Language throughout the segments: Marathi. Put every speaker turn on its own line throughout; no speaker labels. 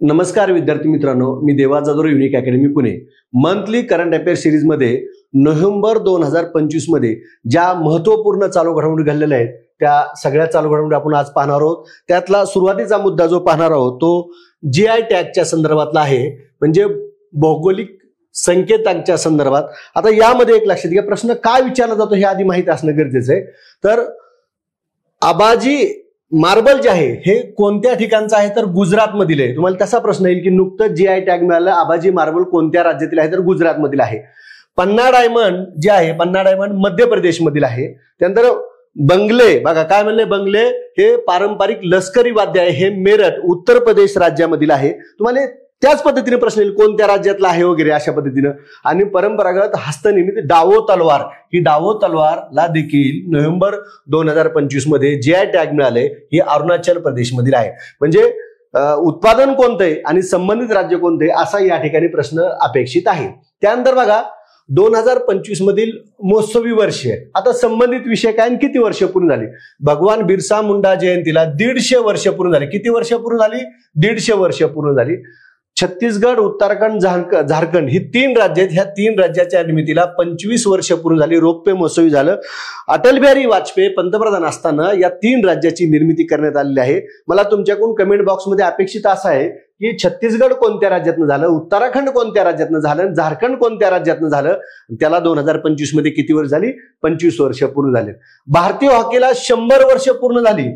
नमस्कार विद्यार्थी मित्रांनो, मी देवा Jadhav, unique academy Pune. Monthly current affair series मध्ये नोव्हेंबर 2025 मध्ये ज्या महत्वपूर्ण चालू घडामोडी घडलेल्या आहेत त्या सगळ्या चालू घडामोडी आपण आज पाहणार आहोत. त्यातला सुरुवातीचा मुद्दा जो पाहणार आहोत तो GI टॅगच्या संदर्भातला आहे, म्हणजे भौगोलिक संकेतांच्या संदर्भात. आता यामध्ये एक लक्षात घ्या, प्रश्न काय विचारला जातो हे आधी माहिती असणं गरजेचं आहे. तर आबाजी मार्बल जे आहे हे कोणत्या ठिकाणचं आहे तर गुजरात मधील आहे. तुम्हाला तसा प्रश्न येईल की नुकतं GI टॅग मिळालं, आबाजी मार्बल कोणत्या राज्यातील आहे तर गुजरात मधील आहे. पन्ना डायमंड जे आहे, पन्ना डायमंड मध्य प्रदेश मधील आहे. त्यानंतर बंगले, बघा काय म्हणले, बंगले हे पारंपरिक लष्करी वाद्य आहे, हे मेरठ उत्तर प्रदेश राज्यामधील आहे. तुम्हाला त्याच पद्धतीने प्रश्न येईल कोणत्या राज्यातला आहे वगैरे अशा पद्धतीनं. आणि परंपरागत हस्तनिर्मित डावो तलवार, ही डावो तलवारला देखील नोव्हेंबर 2025 मध्ये GI टॅग मिळाले, हे अरुणाचल प्रदेश मधील आहे. म्हणजे उत्पादन कोणतं आहे आणि संबंधित राज्य कोणतं आहे असा या ठिकाणी प्रश्न अपेक्षित आहे. त्यानंतर बघा 2025 मधील महोत्सवी वर्ष, आता संबंधित विषय काय आणि किती वर्ष पूर्ण झाली. भगवान बिरसा मुंडा जयंतीला 150 वर्ष पूर्ण झाली. किती वर्ष पूर्ण झाली? 150 वर्ष पूर्ण झाली. छत्तीसगड, उत्तराखंड, झारखंड ही 3 राज्य आहेत. ह्या 3 राज्याच्या निर्मितीला 25 वर्ष पूर्ण झाली, रौप्य महोत्सवी झालं. अटल बिहारी वाजपेयी पंतप्रधान असताना या 3 राज्याची निर्मिती करण्यात आलेली आहे. मला तुमच्याकडून कमेंट बॉक्समध्ये अपेक्षित असं आहे की छत्तीसगड कोणत्या राज्यातनं झालं, उत्तराखंड कोणत्या राज्यातनं झालं, झारखंड कोणत्या राज्यातनं झालं. त्याला 2025 मध्ये किती वर्ष झाली? 25 वर्ष पूर्ण झाले. भारतीय हॉकीला 100 वर्ष पूर्ण झाली.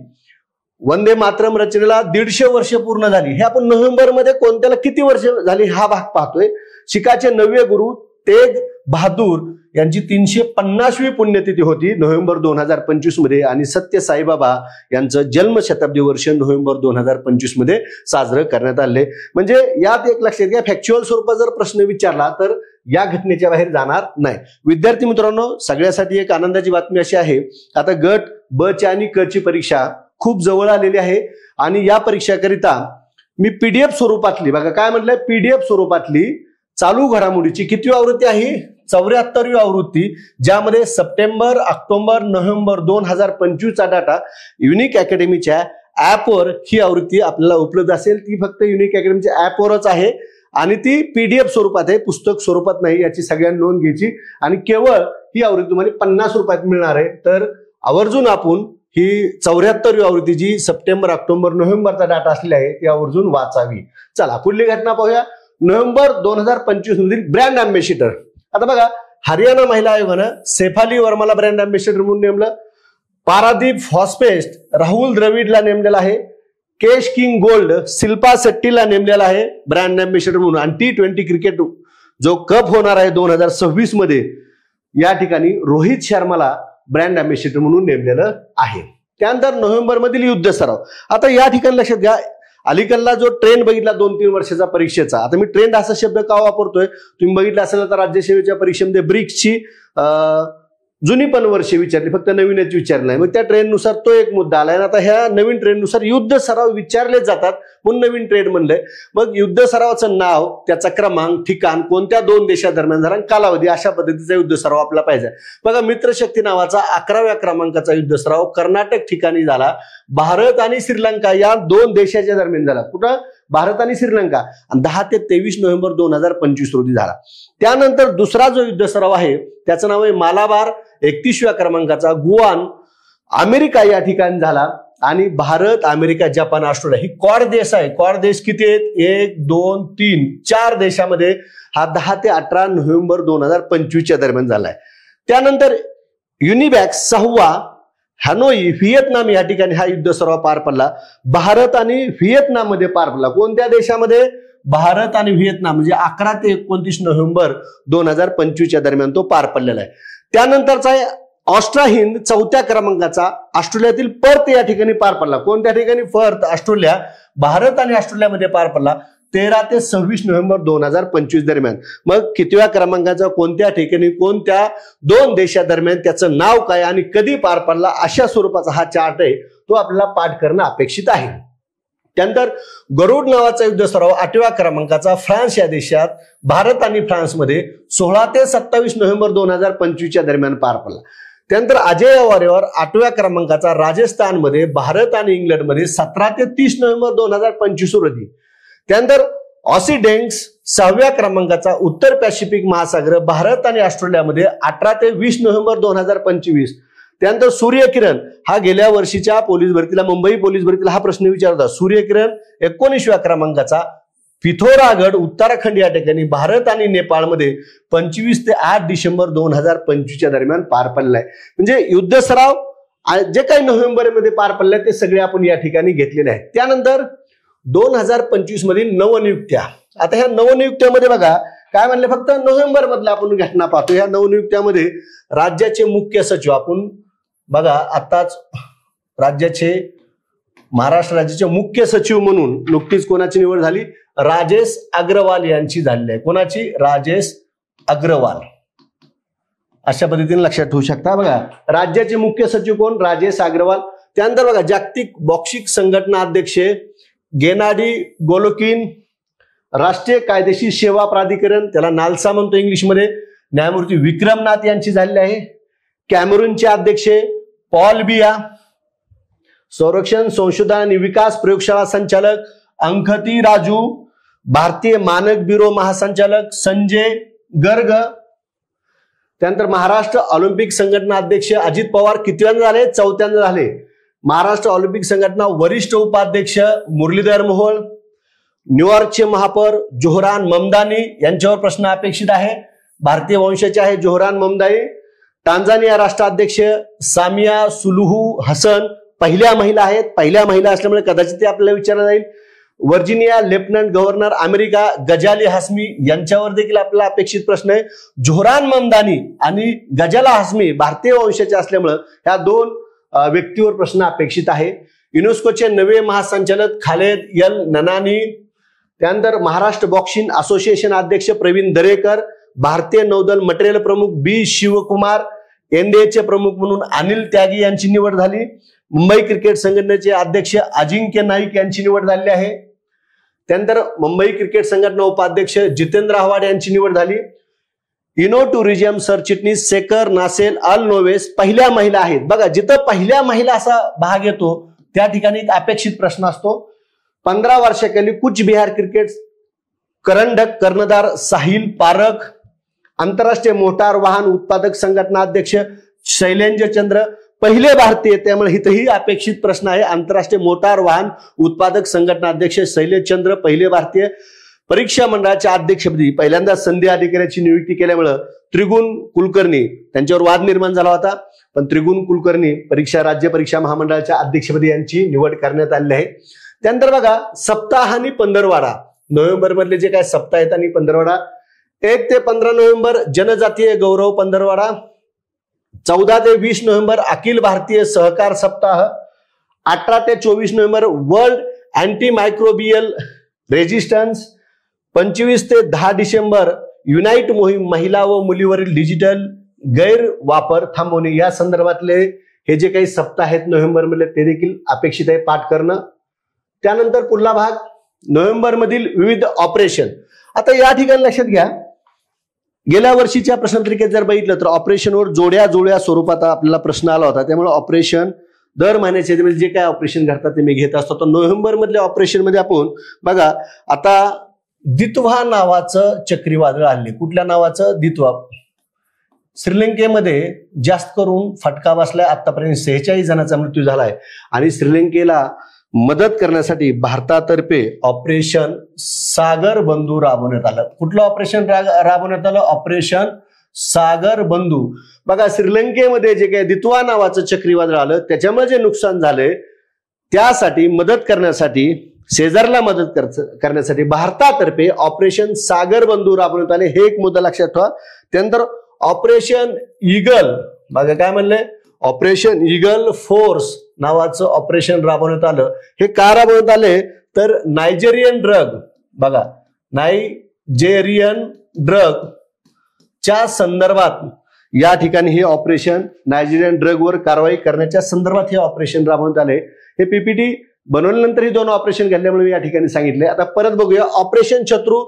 वंदे मातरम रचनेला 150 वर्ष पूर्ण झाली. हे आपण नोव्हेंबर मध्ये कोणत्याला किती वर्ष झाली हा भाग पाहतोय. शिखाचे 9वे गुरु तेग बहादूर यांची 350वी पुण्यतिथी होती नोव्हेंबर 2025 मध्ये. आणि सत्य साईबाबा यांचं जन्मशताब्दी वर्ष नोव्हेंबर 2025 मध्ये साजरं करण्यात आले. म्हणजे यात एक लक्षात घ्या, फॅक्च्युअल स्वरूपात जर प्रश्न विचारला तर या घटनेच्या बाहेर जाणार नाही. विद्यार्थी मित्रांनो, सगळ्यासाठी एक आनंदाची बातमी अशी आहे, आता गट ब ची आणि क ची परीक्षा खूप जवळ आलेली आहे. आणि या परीक्षाकरिता मी PDF स्वरूपातली, बघा काय म्हटलंय, PDF स्वरूपातली चालू घडामोडीची किती आवृत्ती आहे? 74वी आवृत्ती, ज्यामध्ये सप्टेंबर, ऑक्टोबर, नोव्हेंबर 2025 चा डाटा युनिक अकॅडमीच्या ऍपवर ही आवृत्ती आपल्याला उपलब्ध असेल. ती फक्त युनिक अकॅडमीच्या ऍपवरच आहे आणि ती PDF स्वरूपात आहे, पुस्तक स्वरूपात नाही. याची सगळ्यांनी नोंद घ्यायची. आणि केवळ ही आवृत्ती तुम्हाला 50 रुपयात मिळणार आहे. तर आवर्जून आपण ही 74वी आवृत्ती जी सप्टेंबर, ऑक्टोबर, नोव्हेंबरचा डाटा असलेला आहे ती आवर्जून वाचावी. चला पुढली घटना पाहूया. नोव्हेंबर 2025 मधील ब्रँड अँबॅसिडर. आता बघा, हरियाणा महिला आयोगानं शेफाली वर्माला ब्रँड अँबॅसिडर म्हणून नेमलं. पारादीप फॉस्फेस्ट राहुल द्रविडला नेमलेला आहे. केश किंग गोल्ड शिल्पा शेट्टीला नेमलेला आहे ब्रँड अँबॅसिडर म्हणून. आणि T20 क्रिकेट जो कप होणार आहे 2026 मध्ये, या ठिकाणी रोहित शर्माला ब्रँड अँबॅसिडर म्हणून नेमलेलं आहे. त्यानंतर नोव्हेंबर मधील युद्ध सराव. आता या ठिकाणी लक्षात घ्या, अलीकडला जो ट्रेंड बघितला 2-3 वर्षाचा परीक्षेचा, आता मी ट्रेंड असा शब्द का वापरतोय तुम्ही बघितलं असेल तर राज्यसेवेच्या परीक्षेमध्ये ब्रिक्सची जुनी पण वर्षे विचारली, फक्त नवीनच विचारलं नाही. मग त्या ट्रेंडनुसार तो एक मुद्दा आलाय. आता ह्या नवीन ट्रेंडनुसार युद्ध सराव विचारले जातात म्हणून नवीन ट्रेंड म्हणलंय. मग युद्ध सरावाचं नाव, त्याचा क्रमांक, ठिकाण, कोणत्या 2 देशादरम्यान झाला, कालावधी, अशा पद्धतीचा युद्ध सराव आपला पाहिजे. बघा, मित्रशक्ती नावाचा 11व्या क्रमांकाचा युद्ध सराव कर्नाटक ठिकाणी झाला. भारत आणि श्रीलंका या 2 देशाच्या दरम्यान झाला. कुठं? भारत आणि श्रीलंका. आणि 10 ते 23 नोव्हेंबर 2025 रोजी झाला. त्यानंतर दुसरा जो युद्ध सराव आहे त्याचं नाव आहे मालाबार, 31व्या क्रमांकाचा गुआन, अमेरिका या ठिकाणी झाला. आणि भारत, अमेरिका, जपान, ऑस्ट्रेलिया ही क्वाड देश आहे. क्वाड देश किती आहेत? 1, 2, 3, 4 देशामध्ये हा 10 ते 18 नोव्हेंबर 2025 दरम्यान झालाय. त्यानंतर युनिबॅक 6वा हॅनोई व्हिएतनाम या ठिकाणी हा युद्ध सराव पार पडला. भारत आणि व्हिएतनाम मध्ये पार पडला. कोणत्या देशामध्ये? भारत आणि व्हिएतनाम, म्हणजे 11 ते 29 नोव्हेंबर 2025 दरम्यान तो पार पडलेला आहे. त्यानंतरचा ऑस्ट्रा हिंद 4थ्या क्रमांकाचा ऑस्ट्रेलियातील पर्थ या ठिकाणी पार पडला. कोणत्या ठिकाणी? Perth, Australia. भारत आणि ऑस्ट्रेलियामध्ये पार पडला 13 ते 26 नोव्हेंबर 2025 दरम्यान. मग कितव्या क्रमांकाचा, कोणत्या ठिकाणी, कोणत्या 2 देशादरम्यान, त्याचं नाव काय आणि कधी पार पडला, अशा स्वरूपाचा हा चार्ट आहे, तो आपल्याला पाठ करणं अपेक्षित आहे. त्यानंतर गरुड नावाचा युद्ध सराव 8व्या क्रमांकाचा फ्रान्स या देशात भारत आणि फ्रान्समध्ये 16 ते 27 नोव्हेंबर 2025 दरम्यान पार पडला. त्यानंतर अजय वारेवर 8व्या क्रमांकाचा राजस्थानमध्ये भारत आणि इंग्लंडमध्ये 17 ते 30 नोव्हेंबर 2025 रोजी. त्यानंतर ऑसी डेंग्स 6व्या क्रमांकाचा उत्तर पॅसिफिक महासागर भारत आणि ऑस्ट्रेलियामध्ये 18 ते 20 नोव्हेंबर 2025. त्यानंतर सूर्यकिरण हा गेल्या वर्षीच्या पोलीस भरतीला, मुंबई पोलीस भरतीला हा प्रश्न विचारला. सूर्यकिरण 19व्या क्रमांकाचा पिथोरागड उत्तराखंड या ठिकाणी भारत आणि नेपाळमध्ये 25 ते 8 डिसेंबर 2025 दरम्यान पार पडलाय. म्हणजे युद्ध सराव जे काही नोव्हेंबरमध्ये पार पडले ते सगळे आपण या ठिकाणी घेतलेले आहेत. त्यानंतर 2025 मधील नवनियुक्त्या. आता ह्या नवनियुक्त्यामध्ये बघा काय म्हणले, फक्त नोव्हेंबर मधल्या आपण घटना पाहतो. ह्या नवनियुक्त्यामध्ये राज्याचे मुख्य सचिव आपण बघा आताच राज्याचे महाराष्ट्र राज्याचे मुख्य सचिव म्हणून नुकतीच कोणाची निवड झाली, राजेश अग्रवाल यांची झालेली आहे. कोणाची? राजेश अग्रवाल. अशा पद्धतीने लक्षात ठेवू शकता. बघा राज्याचे मुख्य सचिव कोण? राजेश अग्रवाल. त्यानंतर बघा जागतिक बॉक्सिंग संघटना अध्यक्ष गेनाडी गोलोकिन. राष्ट्रीय कायदेशीर सेवा प्राधिकरण, त्याला नालसा म्हणतो इंग्लिशमध्ये, न्यायमूर्ती विक्रमनाथ यांची झालेली आहे. कॅमेरूनचे अध्यक्ष पॉल बिया. संरक्षण संशोधन आणि विकास प्रयोगशाळा संचालक अंखती राजू. भारतीय मानक ब्युरो महासंचालक संजय गर्ग. त्यानंतर महाराष्ट्र ऑलिम्पिक संघटना अध्यक्ष अजित पवार कितव्यांदा झाले? 4थ्यांदा झाले. महाराष्ट्र ऑलिम्पिक संघटना वरिष्ठ उपाध्यक्ष मुरलीधर मोहोळ. न्यूयॉर्कचे महापौर जोहरान ममदानी यांच्यावर प्रश्न अपेक्षित आहे. भारतीय वंशाचे आहे जोहरान ममदानी. टांझानिया राष्ट्राध्यक्ष सामिया सुलुहू हसन पहिल्या महिला आहेत. पहिल्या महिला असल्यामुळे कदाचित ते आपल्याला विचारलं जाईल. व्हर्जिनिया लेफ्टनंट गव्हर्नर अमेरिका गजाली हासमी यांच्यावर देखील आपल्याला अपेक्षित प्रश्न आहे. जोहरान ममदानी आणि गजाला हासमी भारतीय वंशाचे असल्यामुळे ह्या दोन व्यक्तीवर प्रश्न अपेक्षित आहे. युनेस्कोचे नवे महासंचालक खालेद यल ननानी. त्यानंतर महाराष्ट्र बॉक्सिंग असोसिएशन अध्यक्ष प्रवीण दरेकर. भारतीय नौदल मटेरियल प्रमुख बी शिवकुमार. एनडीएचे प्रमुख म्हणून अनिल त्यागी यांची निवड झाली. मुंबई क्रिकेट संघटनेचे अध्यक्ष अजिंक्य नाईक यांची निवड झाली आहे. त्यानंतर मुंबई क्रिकेट संघटना उपाध्यक्ष जितेंद्र आव्हाड यांची निवड झाली. इनो टुरिझम सरचिटणीस शेखर नासेल अल नोवेस पहिल्या महिला आहेत. बघा जिथं पहिल्या महिला असा भाग येतो त्या ठिकाणी एक अपेक्षित प्रश्न असतो. 15 वर्षाखाली कुच बिहार क्रिकेट करंडक कर्णधार साहिल पारख. आंतरराष्ट्रीय मोटार वाहन उत्पादक संघटना अध्यक्ष शैलेंद्र चंद्र पहिले भारतीय, त्यामुळे इथंही अपेक्षित प्रश्न आहे. आंतरराष्ट्रीय मोटार वाहन उत्पादक संघटना अध्यक्ष शैलेंद्र चंद्र पहिले भारतीय. परीक्षा मंडळाच्या अध्यक्षपदी पहिल्यांदा संधी अधिकाऱ्याची नियुक्ती केल्यामुळे त्रिगुण कुलकर्णी त्यांच्यावर वाद निर्माण झाला होता, पण त्रिगुण कुलकर्णी राज्य परीक्षा महामंडळाच्या अध्यक्षपदी यांची निवड करण्यात आली आहे. त्यानंतर बघा सप्ताह आणि पंधरवाडा. नोव्हेंबर मधले जे काय सप्ताह आहेत आणि पंधरवाडा. 1 ते 15 नोव्हेंबर जनजातीय गौरव पंधरवाडा. 14 ते 20 नोव्हेंबर अखिल भारतीय सहकार सप्ताह. 18 ते 24 November world anti microbial resistance. 25 ते 10 डिसेंबर युनाइट मोहीम महिला व मुलीवरील डिजिटल गैरवापर थांबवणे. या संदर्भातले हे जे काही सप्ताह आहेत नोव्हेंबर मधले ते देखील अपेक्षित आहे पाठ करणं. त्यानंतर पुढला भाग नोव्हेंबर मधील विविध ऑपरेशन. आता या ठिकाणी लक्षात घ्या, गेल्या वर्षीच्या प्रश्नपत्रिकेत जर बघितलं तर ऑपरेशनवर जोड्या स्वरूपात आपल्याला प्रश्न आला होता. त्यामुळे ऑपरेशन दर महिन्याचे जे काय ऑपरेशन घडतात ते मी घेत असतो. तर नोव्हेंबर मधल्या ऑपरेशन मध्ये आपण बघा आता दित्वा नावाचं चक्रीवादळ आले. कुठल्या नावाचं? दित्वा. श्रीलंकेमध्ये जास्त करून फटका बसलाय. आतापर्यंत 46 जणांचा मृत्यू झालाय आणि श्रीलंकेला मदत करण्यासाठी भारतातर्फे ऑपरेशन सागर बंधू राबवण्यात आलं. कुठलं ऑपरेशन राबवण्यात आलं? ऑपरेशन सागर बंधू. बघा श्रीलंकेमध्ये जे काही दित्वा नावाचं चक्रीवादळ आलं त्याच्यामुळे जे नुकसान झालंय त्यासाठी मदत करण्यासाठी, शेजारला मदत करण्यासाठी भारतातर्फे ऑपरेशन सागर बंधू राबवण्यात आले. हे एक मुद्दा लक्षात ठेवा. त्यानंतर ऑपरेशन ईगल. बघा काय म्हणले? ऑपरेशन ईगल फोर्स नावाचं ऑपरेशन राबवण्यात आलं. हे का राबवण्यात आले? तर नायजेरियन ड्रग, बघा नायजेरियन ड्रग च्या संदर्भात या ठिकाणी हे ऑपरेशन नायजेरियन ड्रगवर कारवाई करण्याच्या संदर्भात हे ऑपरेशन राबवण्यात आले. हे पीपीटी बनवल्यानंतर ही 2 ऑपरेशन घडल्यामुळे मी या ठिकाणी सांगितले. आता परत बघूया. ऑपरेशन शत्रू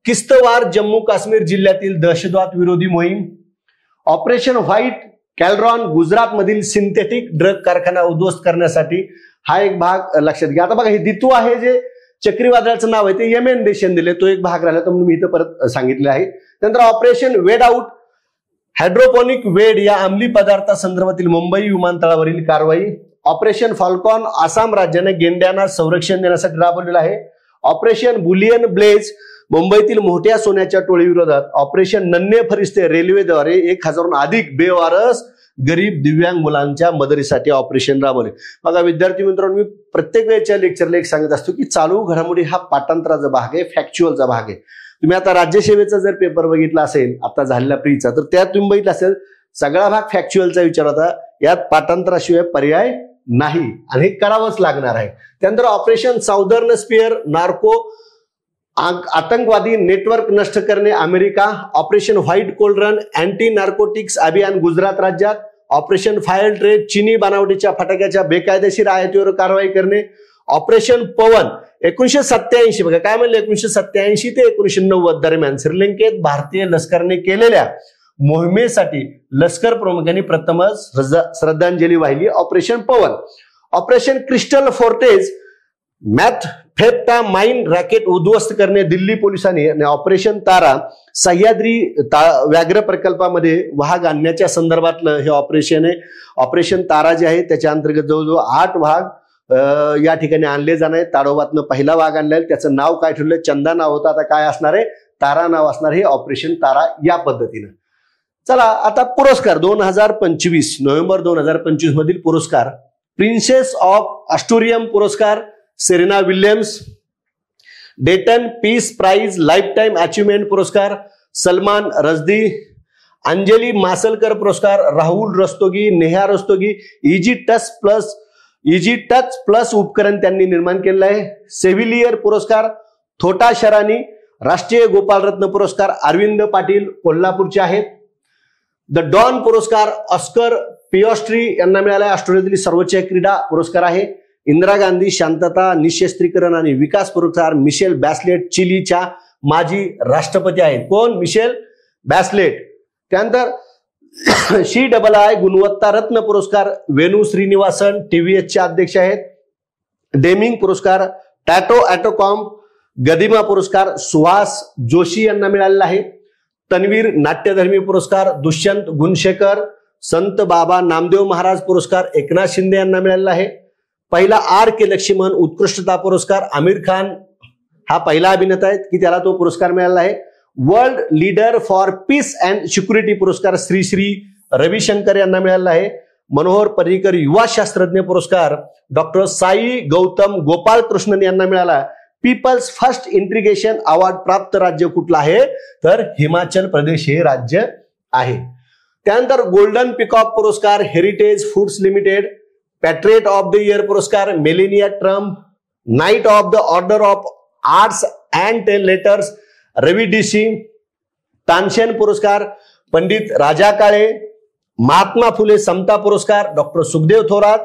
किस्तवार जम्मू काश्मीर जिल्ह्यातील दहशतवाद विरोधी मोहीम. ऑपरेशन व्हाईट कॅलरॉन गुजरातमधील सिंथेटिक ड्रग कारखाना उद्ध्वस्त करण्यासाठी हा एक भाग लक्षात घ्या. आता बघा हे दितू आहे जे चक्रीवादळाचं नाव आहे ते येमेन देशाने दिले, तो एक भाग राहिला, तर मी इथं परत सांगितले आहे. त्यानंतर ऑपरेशन वेड आउट, हायड्रोपोनिक वेड या अंमली पदार्थासंदर्भातील मुंबई विमानतळावरील कारवाई. ऑपरेशन फाल्कॉन आसाम राज्याने गेंड्यांना संरक्षण देण्यासाठी राबवलेलं आहे. ऑपरेशन बुलियन ब्लेज मुंबईतील मोठ्या सोन्याच्या टोळीविरोधात. ऑपरेशन नन्हे फरिश्ते रेल्वेद्वारे 1000हून अधिक बेवारस गरीब दिव्यांग मुलांच्या मदतीसाठी ऑपरेशन राबवले. बघा विद्यार्थी मित्रांनो, मी प्रत्येक वेळेच्या लेक्चरला एक सांगत असतो की चालू घडामोडी हा पाठांतराचा भाग आहे, फॅक्च्युअलचा भाग आहे. तुम्ही आता राज्यसेवेचा जर पेपर बघितला असेल आता झालेला प्रीचा, तर त्यात तुम्ही बघितलं असेल सगळा भाग फॅक्च्युअलचा विचार होता. यात पाठांतराशिवाय पर्याय नाही आणि हे करावंच लागणार आहे. त्यानंतर ऑपरेशन साऊदर्न स्पिअर, नार्को आतंकवादी नेटवर्क नष्ट करणे America. Operation White Cauldron anti narcotics अभियान गुजरात राज्यात. ऑपरेशन फायर ट्रेड चिनी बनावटीच्या फटाक्याच्या बेकायदेशीर आयातीवर कारवाई करणे. ऑपरेशन पवन 1987, बघा काय म्हणले, 1987 ते 1990 दरम्यान श्रीलंकेत भारतीय लष्कराने केलेल्या मोहिमेसाठी लष्कर प्रमुखांनी प्रथमच श्रद्धांजली वाहिली. ऑपरेशन पवन. ऑपरेशन क्रिस्टल फोर्टेज मॅथफेप्टा माइन रॅकेट उद्ध्वस्त करणे दिल्ली पोलिसांनी. आणि ऑपरेशन तारा सह्याद्री व्याघ्र प्रकल्पामध्ये वाघ आणण्याच्या संदर्भातलं हे ऑपरेशन आहे. ऑपरेशन तारा जे आहे त्याच्या अंतर्गत जवळजवळ 8 वाघ या ठिकाणी आणले जाणार आहेत. ताडोबातनं पहिला वाघ आणलाय, त्याचं नाव काय ठेवलंय, चंदा नाव होतं, आता काय असणार आहे, तारा नाव असणार आहे. ऑपरेशन तारा या पद्धतीनं. चला आता पुरस्कार 2025 नोव्हेंबर 2025 मधील पुरस्कार. प्रिन्सेस ऑफ अस्टोरियम पुरस्कार Serena Williams. डेटन peace prize life time achievement पुरस्कार सलमान रश्दी. अंजली मासलकर पुरस्कार Rahul Rastogi, Neha Rastogi. Easy touch plus उपकरण त्यांनी निर्माण केलेलं आहे. सेव्हिलियर पुरस्कार थोटा शरानी. राष्ट्रीय गोपालरत्न पुरस्कार अरविंद पाटील कोल्हापूरचे आहेत. द डॉन पुरस्कार ऑस्कर पिओस्ट्री यांना मिळाला, ऑस्ट्रेलियातील सर्वोच्च क्रीडा पुरस्कार आहे. इंदिरा गांधी शांतता निःशस्त्रीकरण आणि विकास पुरस्कार मिशेल बॅसलेट चिलीच्या माजी राष्ट्रपती आहेत. कोण? मिशेल बॅसलेट. त्यानंतर CII गुणवत्ता रत्न पुरस्कार वेणू श्रीनिवासन TVSचे अध्यक्ष आहेत. डेमिंग पुरस्कार टॅटो ॲटोकॉम गदिमा पुरस्कार सुहास जोशी यांना मिळालेला आहे. तन्वीर नाट्यधर्मी पुरस्कार दुष्यंत गुणशेखर. संत बाबा नामदेव महाराज पुरस्कार एकनाथ शिंदे यांना मिळालेला आहे. पहिला RK लक्ष्मण उत्कृष्टता पुरस्कार आमिर खान हा पहिला अभिनेता आहे की त्याला तो पुरस्कार मिळाला आहे. World leader for peace and security पुरस्कार श्री रविशंकर यांना मिळाला आहे. मनोहर पर्रिकर युवा शास्त्रज्ञ पुरस्कार डॉक्टर साई गौतम गोपाल कृष्णन यांना मिळाला. पीपल्स फर्स्ट इंट्रिगेशन अवॉर्ड प्राप्त राज्य कुठलं आहे, तर हिमाचल प्रदेश हे राज्य आहे. त्यानंतर गोल्डन पिकॉक पुरस्कार Heritage Foods Limited. Patriot of the Year पुरस्कार Melania Trump. Knight of the Order of Arts and Letters Ravi DC. Tansen पुरस्कार पंडित राजा काळे. महात्मा फुले समता पुरस्कार डॉक्टर सुखदेव थोरात.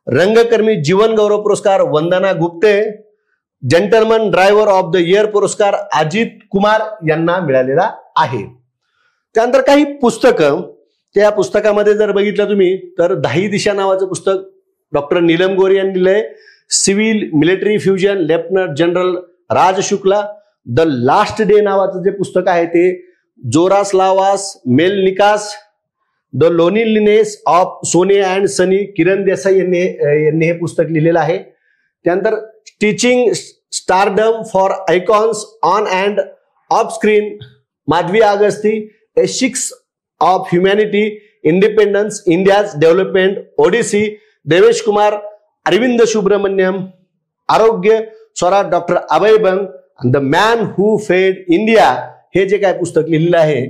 रंगकर्मी जीवन गौरव पुरस्कार Vandana Gupte. Gentleman Driver of the Year पुरस्कार अजित कुमार यांना मिळालेला आहे. त्यानंतर काही पुस्तकं, त्या पुस्तकामध्ये जर बघितलं तुम्ही तर 10 दिशा नावाचं पुस्तक डॉक्टर नीलम गोरे यांनी लिहिलंय. Civil military fusion lieutenant general Raj Shukla. The Last Day नावाचं जे पुस्तक आहे ते Jaroslavas Melnikas. The Loneliness of Sonny and Sunny Kiran Desai यांनी हे पुस्तक लिहिलेलं आहे. त्यानंतर Teaching Stardom for Icons on and off Screen Madhavi Agasti. Ethics of Humanity Independence India's Development Odyssey Devesh Kumar. Arvind Subramanian. Arogya Swaraj doctor Abhay Bang. The Man Who Fed India हे जे काय पुस्तक लिहिलेलं आहे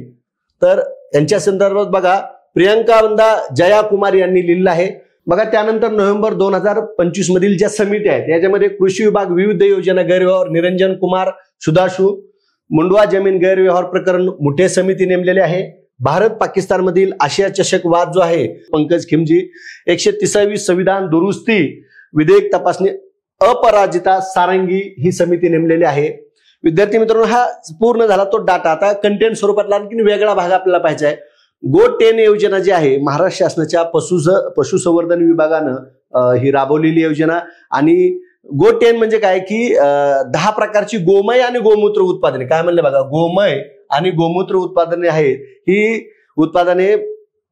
तर यांच्या संदर्भात बघा प्रियंका वंदा जया कुमार यांनी लिहिलेलं आहे. बघा त्यानंतर नोव्हेंबर 2025 मधील ज्या समित्या आहेत याच्यामध्ये कृषी विभाग विविध योजना गैरव्यवहार निरंजन कुमार सुदाशू. मुंडवा जमीन गैरव्यवहार प्रकरण मुठे समिती नेमलेली आहे. भारत पाकिस्तान मधील आशिया चषक वाद जो आहे पंकज खिमजी. 130वी संविधान दुरुस्ती विधेयक तपासणी अपराजिता सारंगी ही समिती नेमलेली आहे. विद्यार्थी मित्रांनो हा पूर्ण झाला तो डाटा. आता कंटेंट स्वरूपातला आणखी वेगळा भाग आपल्याला पाहिजे आहे. गोट 10 योजना जी आहे महाराष्ट्र शासनाच्या पशुसंवर्धन विभागानं ही राबवलेली योजना. आणि गोट 10 म्हणजे काय की 10 प्रकारची गोमय आणि गोमूत्र उत्पादने, काय म्हणले बघा, गोमय आणि गोमूत्र उत्पादने आहेत, ही उत्पादने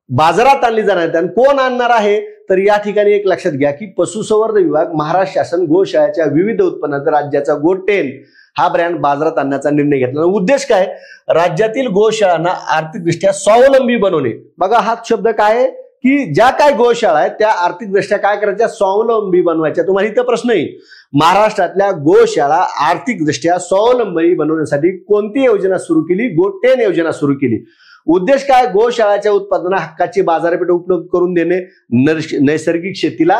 बाजारात आणली जाणार आहेत. आणि कोण आणणार आहे, तर या ठिकाणी एक लक्षात घ्या की पशुसंवर्धन विभाग, महाराष्ट्र शासन गोशाळेच्या विविध उत्पन्नाचा राज्याचा गोट 10 हा ब्रँड बाजारात आणण्याचा निर्णय घेतला. उद्देश काय, राज्यातील गोशाळांना आर्थिकदृष्ट्या स्वावलंबी बनवणे. बघा हा शब्द काय आहे की ज्या काय गोशाळा आहेत त्या आर्थिकदृष्ट्या काय करायच्या, स्वावलंबी बनवायच्या. तुम्हाला इथं प्रश्न येईल, महाराष्ट्रातल्या गोशाळा आर्थिकदृष्ट्या स्वावलंबी बनवण्यासाठी कोणती योजना सुरू केली, गोट 10 योजना सुरू केली. उद्देश काय, गोशाळाच्या उत्पादना हक्काची बाजारपेठ उपलब्ध करून देणे, नैसर्गिक शेतीला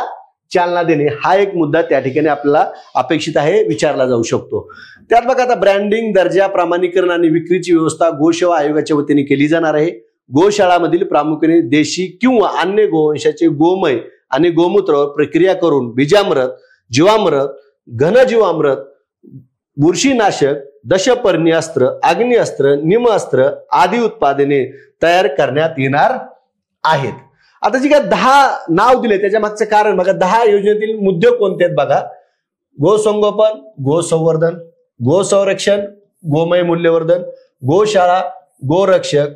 चालना देणे, हा एक मुद्दा त्या ठिकाणी आपल्याला अपेक्षित आहे, विचारला जाऊ शकतो. त्यात बघा आता ब्रँडिंग, दर्जा, प्रमाणीकरण आणि विक्रीची व्यवस्था गोसेवा आयोगाच्या वतीने केली जाणार आहे. गोशाळामधील प्रामुख्याने देशी किंवा अन्य गोवंशाचे गोमय आणि गोमूत्रावर प्रक्रिया करून बीजामृत, जीवामृत, घनजीवामृत, बुरशीनाशक, दशपर्णी-अस्त्र, अग्निअस्त्र, निमअस्त्र आदी उत्पादने तयार करण्यात येणार आहेत. आता जी काय 10 नाव दिले त्याच्या मागचं कारण बघा, 10 योजनेतील मुद्दे कोणते आहेत बघा, गोसंगोपन, गोसंवर्धन, गोसंरक्षण, गोमय मूल्यवर्धन, गोशाळा, गोरक्षक,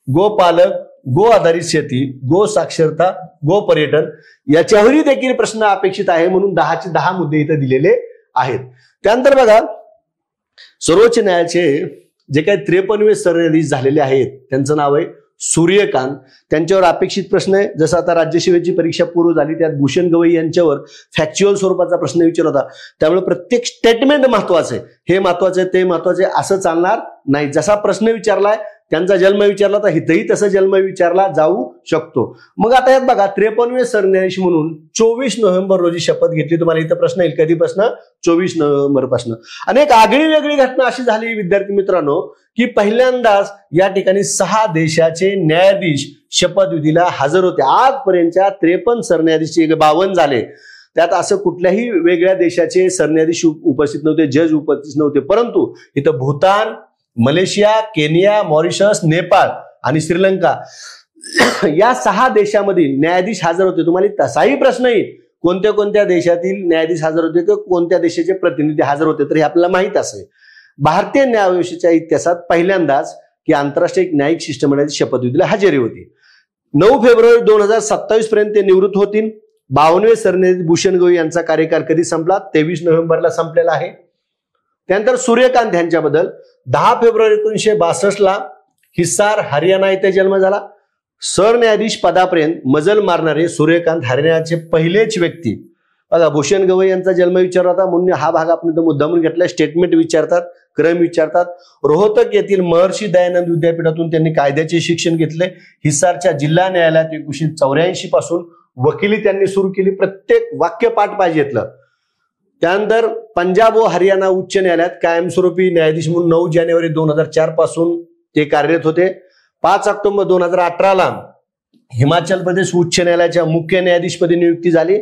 गोपालक, गो आधारित शेती, गो साक्षरता, गो पर्यटन, याच्यावरही देखील प्रश्न अपेक्षित आहे. म्हणून 10चे 10 मुद्दे इथे दिलेले आहेत. त्यानंतर बघा सर्वोच्च न्यायालयाचे जे काही 53वे सरन्यायाधीश झालेले आहेत त्यांचं नाव आहे सूर्यकांत. त्यांच्यावर अपेक्षित प्रश्न आहे. जसं आता राज्यसेवेची परीक्षा पूर्व झाली त्यात भूषण गवई यांच्यावर फॅक्च्युअल स्वरूपाचा प्रश्न विचारला होता. त्यामुळे प्रत्येक स्टेटमेंट महत्वाचं आहे, हे महत्वाचं आहे, ते महत्वाचं आहे असं चालणार नाही. जसा प्रश्न विचारलाय, त्यांचा जन्म विचारला तर इथंही तसं जन्म विचारला जाऊ शकतो. मग आता यात बघा 53वे सरन्यायाधीश म्हणून 24 नोव्हेंबर रोजी शपथ घेतली. तुम्हाला इथं प्रश्न येईल, कधी प्रश्न, 24 नोव्हेंबर पासून. आणि एक आगळी वेगळी घटना अशी झाली विद्यार्थी मित्रांनो की पहिल्यांदाच या ठिकाणी 6 देशाचे न्यायाधीश शपथविधीला हजर होते. आजपर्यंतच्या 53 सरन्यायाधीश 52 झाले, त्यात असं कुठल्याही वेगळ्या देशाचे सरन्यायाधीश उपस्थित नव्हते, जज उपस्थित नव्हते. परंतु इथं Bhutan, Malaysia, Kenya, Mauritius, Nepal आणि श्रीलंका या 6 देशामधील न्यायाधीश हजर होते. तुम्हाला तसाही प्रश्न येईल, कोणत्या कोणत्या देशातील न्यायाधीश हजर होते किंवा कोणत्या देशाचे प्रतिनिधी हजर होते, तर हे आपल्याला माहित असेल. भारतीय न्यायव्यवस्थेच्या इतिहासात पहिल्यांदाच की आंतरराष्ट्रीय न्यायिक शिष्टमंडळाची शपथविधीला हजेरी होती. 9 फेब्रुवारी 2027 पर्यंत ते निवृत्त होतील. 52वे सरन्यायाधीश भूषण गवई यांचा कार्यकाळ कधी संपला, 23 नोव्हेंबरला संपलेला आहे. त्यानंतर सूर्यकांत यांच्याबद्दल 10 फेब्रुवारी 1962 हिसार, हरियाणा येथे जन्म झाला. सरन्यायाधीश पदापर्यंत मजल मारणारे सूर्यकांत हरियाणाचे पहिलेच व्यक्ती. बघा भूषण गवई यांचा जन्म विचारला होता म्हणून हा भाग आपण मुद्दामून घेतला. स्टेटमेंट विचारतात, क्रम विचारतात. रोहतक येथील महर्षी दयानंद विद्यापीठातून त्यांनी कायद्याचे शिक्षण घेतले. हिसारच्या जिल्हा न्यायालयात 1984 पासून वकिली त्यांनी सुरू केली. प्रत्येक वाक्य पाठ पाहिजे घेतलं. त्यानंतर पंजाब व हरियाणा उच्च न्यायालयात कायमस्वरूपी न्यायाधीश म्हणून 9 जानेवारी 2004 पासून ते कार्यरत होते. 5 ऑक्टोबर 2018 हिमाचल प्रदेश उच्च न्यायालयाच्या मुख्य न्यायाधीशपदी नियुक्ती झाली.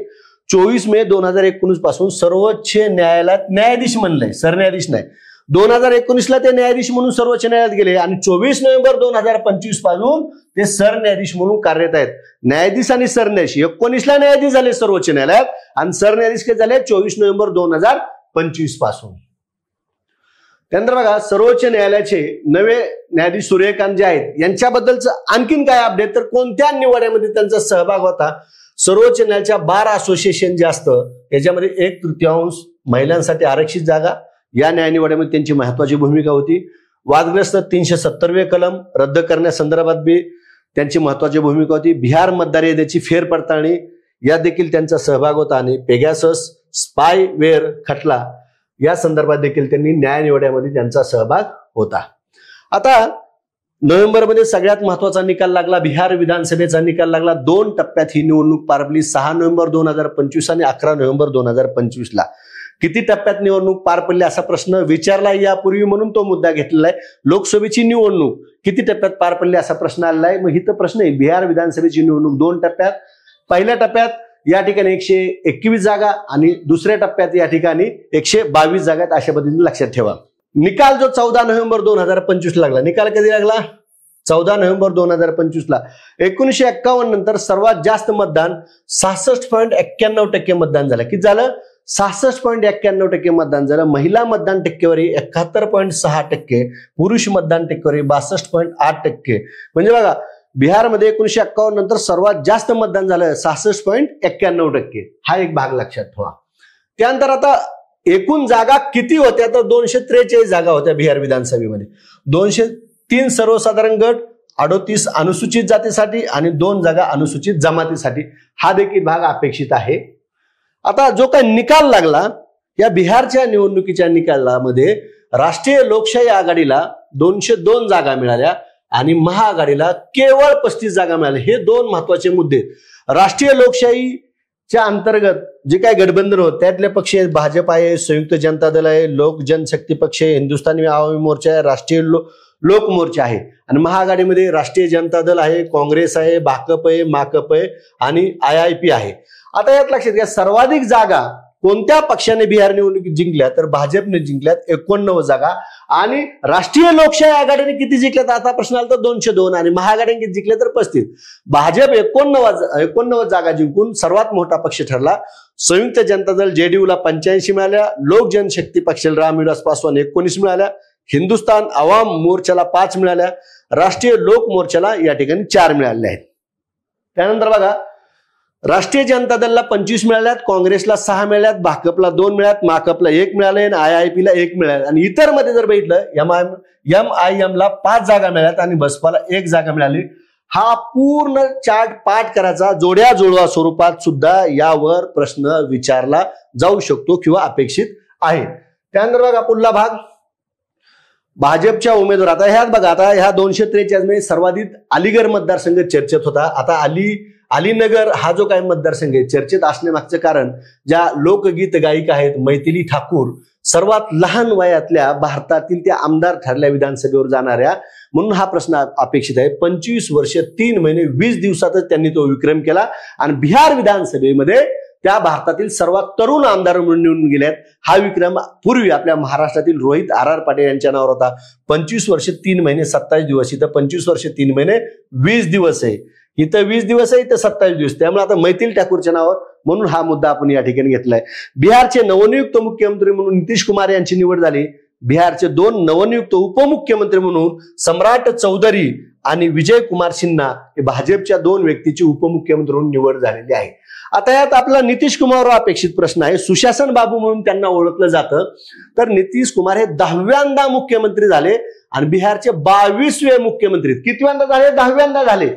24 मे 2019 पासून सर्वोच्च न्यायालयात न्यायाधीश म्हणलंय, सरन्यायाधीश नाही. 2019 ते न्यायाधीश म्हणून सर्वोच्च न्यायालयात गेले आणि 24 नोव्हेंबर 2025 पासून ते सरन्यायाधीश म्हणून कार्यरत आहेत. न्यायाधीश आणि सरन्यायाधीश 19 न्यायाधीश झाले सर्वोच्च न्यायालयात आणि सरन्यायाधीश काय झाले 24 नोव्हेंबर 2025 पासून. त्यानंतर बघा सर्वोच्च न्यायालयाचे नवे न्यायाधीश सूर्यकांत जे आहेत यांच्याबद्दलचं आणखीन काय अपडेट, तर कोणत्या निवड्यामध्ये त्यांचा सहभाग होता. सर्वोच्च न्यायालयाच्या बार असोसिएशन जे असतं याच्यामध्ये 1/3 महिलांसाठी आरक्षित जागा, या न्यायनिवाड्यामध्ये त्यांची महत्वाची भूमिका होती. वादग्रस्त 370वे कलम रद्द करण्यासंदर्भात बी त्यांची महत्वाची भूमिका होती. बिहार मतदार यादीची फेरपडताळणी यात देखील त्यांचा सहभाग होता आणि पेगासस स्पायवेअर खटला या संदर्भात देखील त्यांनी न्यायनिवाड्यामध्ये त्यांचा सहभाग होता. आता नोव्हेंबरमध्ये सगळ्यात महत्वाचा निकाल लागला, बिहार विधानसभेचा निकाल लागला. 2 टप्प्यात ही निवडणूक पार पडली, 6 नोव्हेंबर 2025 आणि 11 नोव्हेंबर 2025 किती टप्प्यात निवडणूक पार पडली असा प्रश्न विचारला यापूर्वी म्हणून तो मुद्दा घेतलेला आहे. लोकसभेची निवडणूक किती टप्प्यात पार पडली असा प्रश्न आलेला आहे. मग इथं प्रश्न आहे बिहार विधानसभेची निवडणूक 2 टप्प्यात. पहिल्या टप्प्यात या ठिकाणी 121 जागा आणि दुसऱ्या टप्प्यात या ठिकाणी 122 जागा, अशा पद्धतीने लक्षात ठेवा. निकाल जो 14 नोव्हेंबर 2025 लागला, निकाल कधी लागला 14 नोव्हेंबर 2025ला 1951 नंतर सर्वात जास्त मतदान 66.91% मतदान झालं. किती झालं? 66.91% मतदान झालं. महिला मतदान टक्केवारी 71.6%, पुरुष मतदान टक्केवारी 62.8%. म्हणजे बघा, बिहारमध्ये 1951 नंतर सर्वात जास्त मतदान झालं 66.91%. हा एक भाग लक्षात ठेवा. त्यानंतर आता एकूण जागा किती होत्या? तर 243 जागा होत्या बिहार विधानसभेमध्ये. 203 सर्वसाधारण गट, 38 अनुसूचित जातीसाठी आणि 2 जागा अनुसूचित जमातीसाठी. हा देखील भाग अपेक्षित आहे. आता जो काही निकाल लागला या बिहारच्या निवडणुकीच्या निकालामध्ये राष्ट्रीय लोकशाही आघाडीला 202 जागा मिळाल्या आणि महाआघाडीला केवळ 35 जागा मिळाल्या. हे 2 महत्वाचे मुद्दे. राष्ट्रीय लोकशाहीच्या अंतर्गत जे काही गठबंधन होत त्यातले पक्ष आहेत, भाजप आहे, संयुक्त जनता दल आहे, लोक जनशक्ती पक्ष आहे, हिंदुस्थानी आवामी मोर्चा आहे, राष्ट्रीय लोक मोर्चा आहे. आणि महाआघाडीमध्ये राष्ट्रीय जनता दल आहे, काँग्रेस आहे, भाकप आहे, माकप आहे आणि IIP आहे. आता यात लक्षात घ्या, सर्वाधिक जागा कोणत्या पक्षाने बिहार निवडणुकीत जिंकल्या? तर भाजपने जिंकल्यात 89 जागा. आणि राष्ट्रीय लोकशाही आघाडीने किती जिंकल्यात? आता प्रश्न आला तर 202 आणि महाआघाडीने किती जिंकले तर 35. भाजप 89 जागा जिंकून सर्वात मोठा पक्ष ठरला. संयुक्त जनता दल JDU ला 85 मिळाल्या, लोक जनशक्ती पक्षाला रामविलास पासवान 19 मिळाल्या, हिंदुस्थान आवाम मोर्चाला 5 मिळाल्या, राष्ट्रीय लोक मोर्चाला या ठिकाणी 4 मिळाले आहेत. त्यानंतर बघा, राष्ट्रीय जनता दलला 25 मिळाल्यात, काँग्रेसला 6 मिळाल्यात, भाकपला 2 मिळाल्यात, माकपला 1 मिळाले आणि IIP ला 1 मिळाले. आणि इतर मध्ये जर बघितलं MIM ला 5 जागा मिळाल्यात आणि बसपाला 1 जागा मिळाली. हा पूर्ण चार्ट पाठ करायचा. जोड्या जुळवा स्वरूपात सुद्धा यावर प्रश्न विचारला जाऊ शकतो किंवा अपेक्षित आहे. त्यानंतर बघा पुढला भाग, भाजपच्या उमेदवार. आता ह्यात बघा, आता ह्या 243 मध्ये सर्वाधिक अलीगड मतदारसंघ चर्चेत होता. आता अलीनगर हा जो काही मतदारसंघ आहे चर्चेत असण्यामागचं कारण, ज्या लोकगीत गायिका आहेत मैथिली ठाकूर, सर्वात लहान वयातल्या भारतातील त्या आमदार ठरल्या विधानसभेवर जाणाऱ्या, म्हणून हा प्रश्न अपेक्षित आहे. 25 वर्ष 3 महिने 20 दिवसातच त्यांनी तो विक्रम केला आणि बिहार विधानसभेमध्ये त्या भारतातील सर्वात तरुण आमदार म्हणून निवडून गेल्यात. हा विक्रम पूर्वी आपल्या महाराष्ट्रातील रोहित RR पाटील यांच्या नावावर होता. 25 वर्ष 3 महिने 27 दिवस, इथं 25 वर्ष 3 महिने 20 दिवस आहे, इथं 20 दिवस आहे, इथं 27 दिवस. त्यामुळे आता मैथिली ठाकूरच्या नावावर, म्हणून हा मुद्दा आपण या ठिकाणी घेतलाय. बिहारचे नवनियुक्त मुख्यमंत्री म्हणून नितीश कुमार यांची निवड झाली. बिहारचे 2 नवनियुक्त उपमुख्यमंत्री म्हणून सम्राट चौधरी आणि विजय कुमार सिन्हा हे भाजपच्या 2 व्यक्तीची उपमुख्यमंत्री म्हणून निवड झालेली आहे. आता यात आपला नितीश कुमारवर अपेक्षित प्रश्न आहे. सुशासन बाबू म्हणून त्यांना ओळखलं जातं. तर नितीश कुमार हे 10व्यांदा मुख्यमंत्री झाले आणि बिहारचे 22वे मुख्यमंत्री. कितव्यांदा झाले? 10व्यांदा झाले.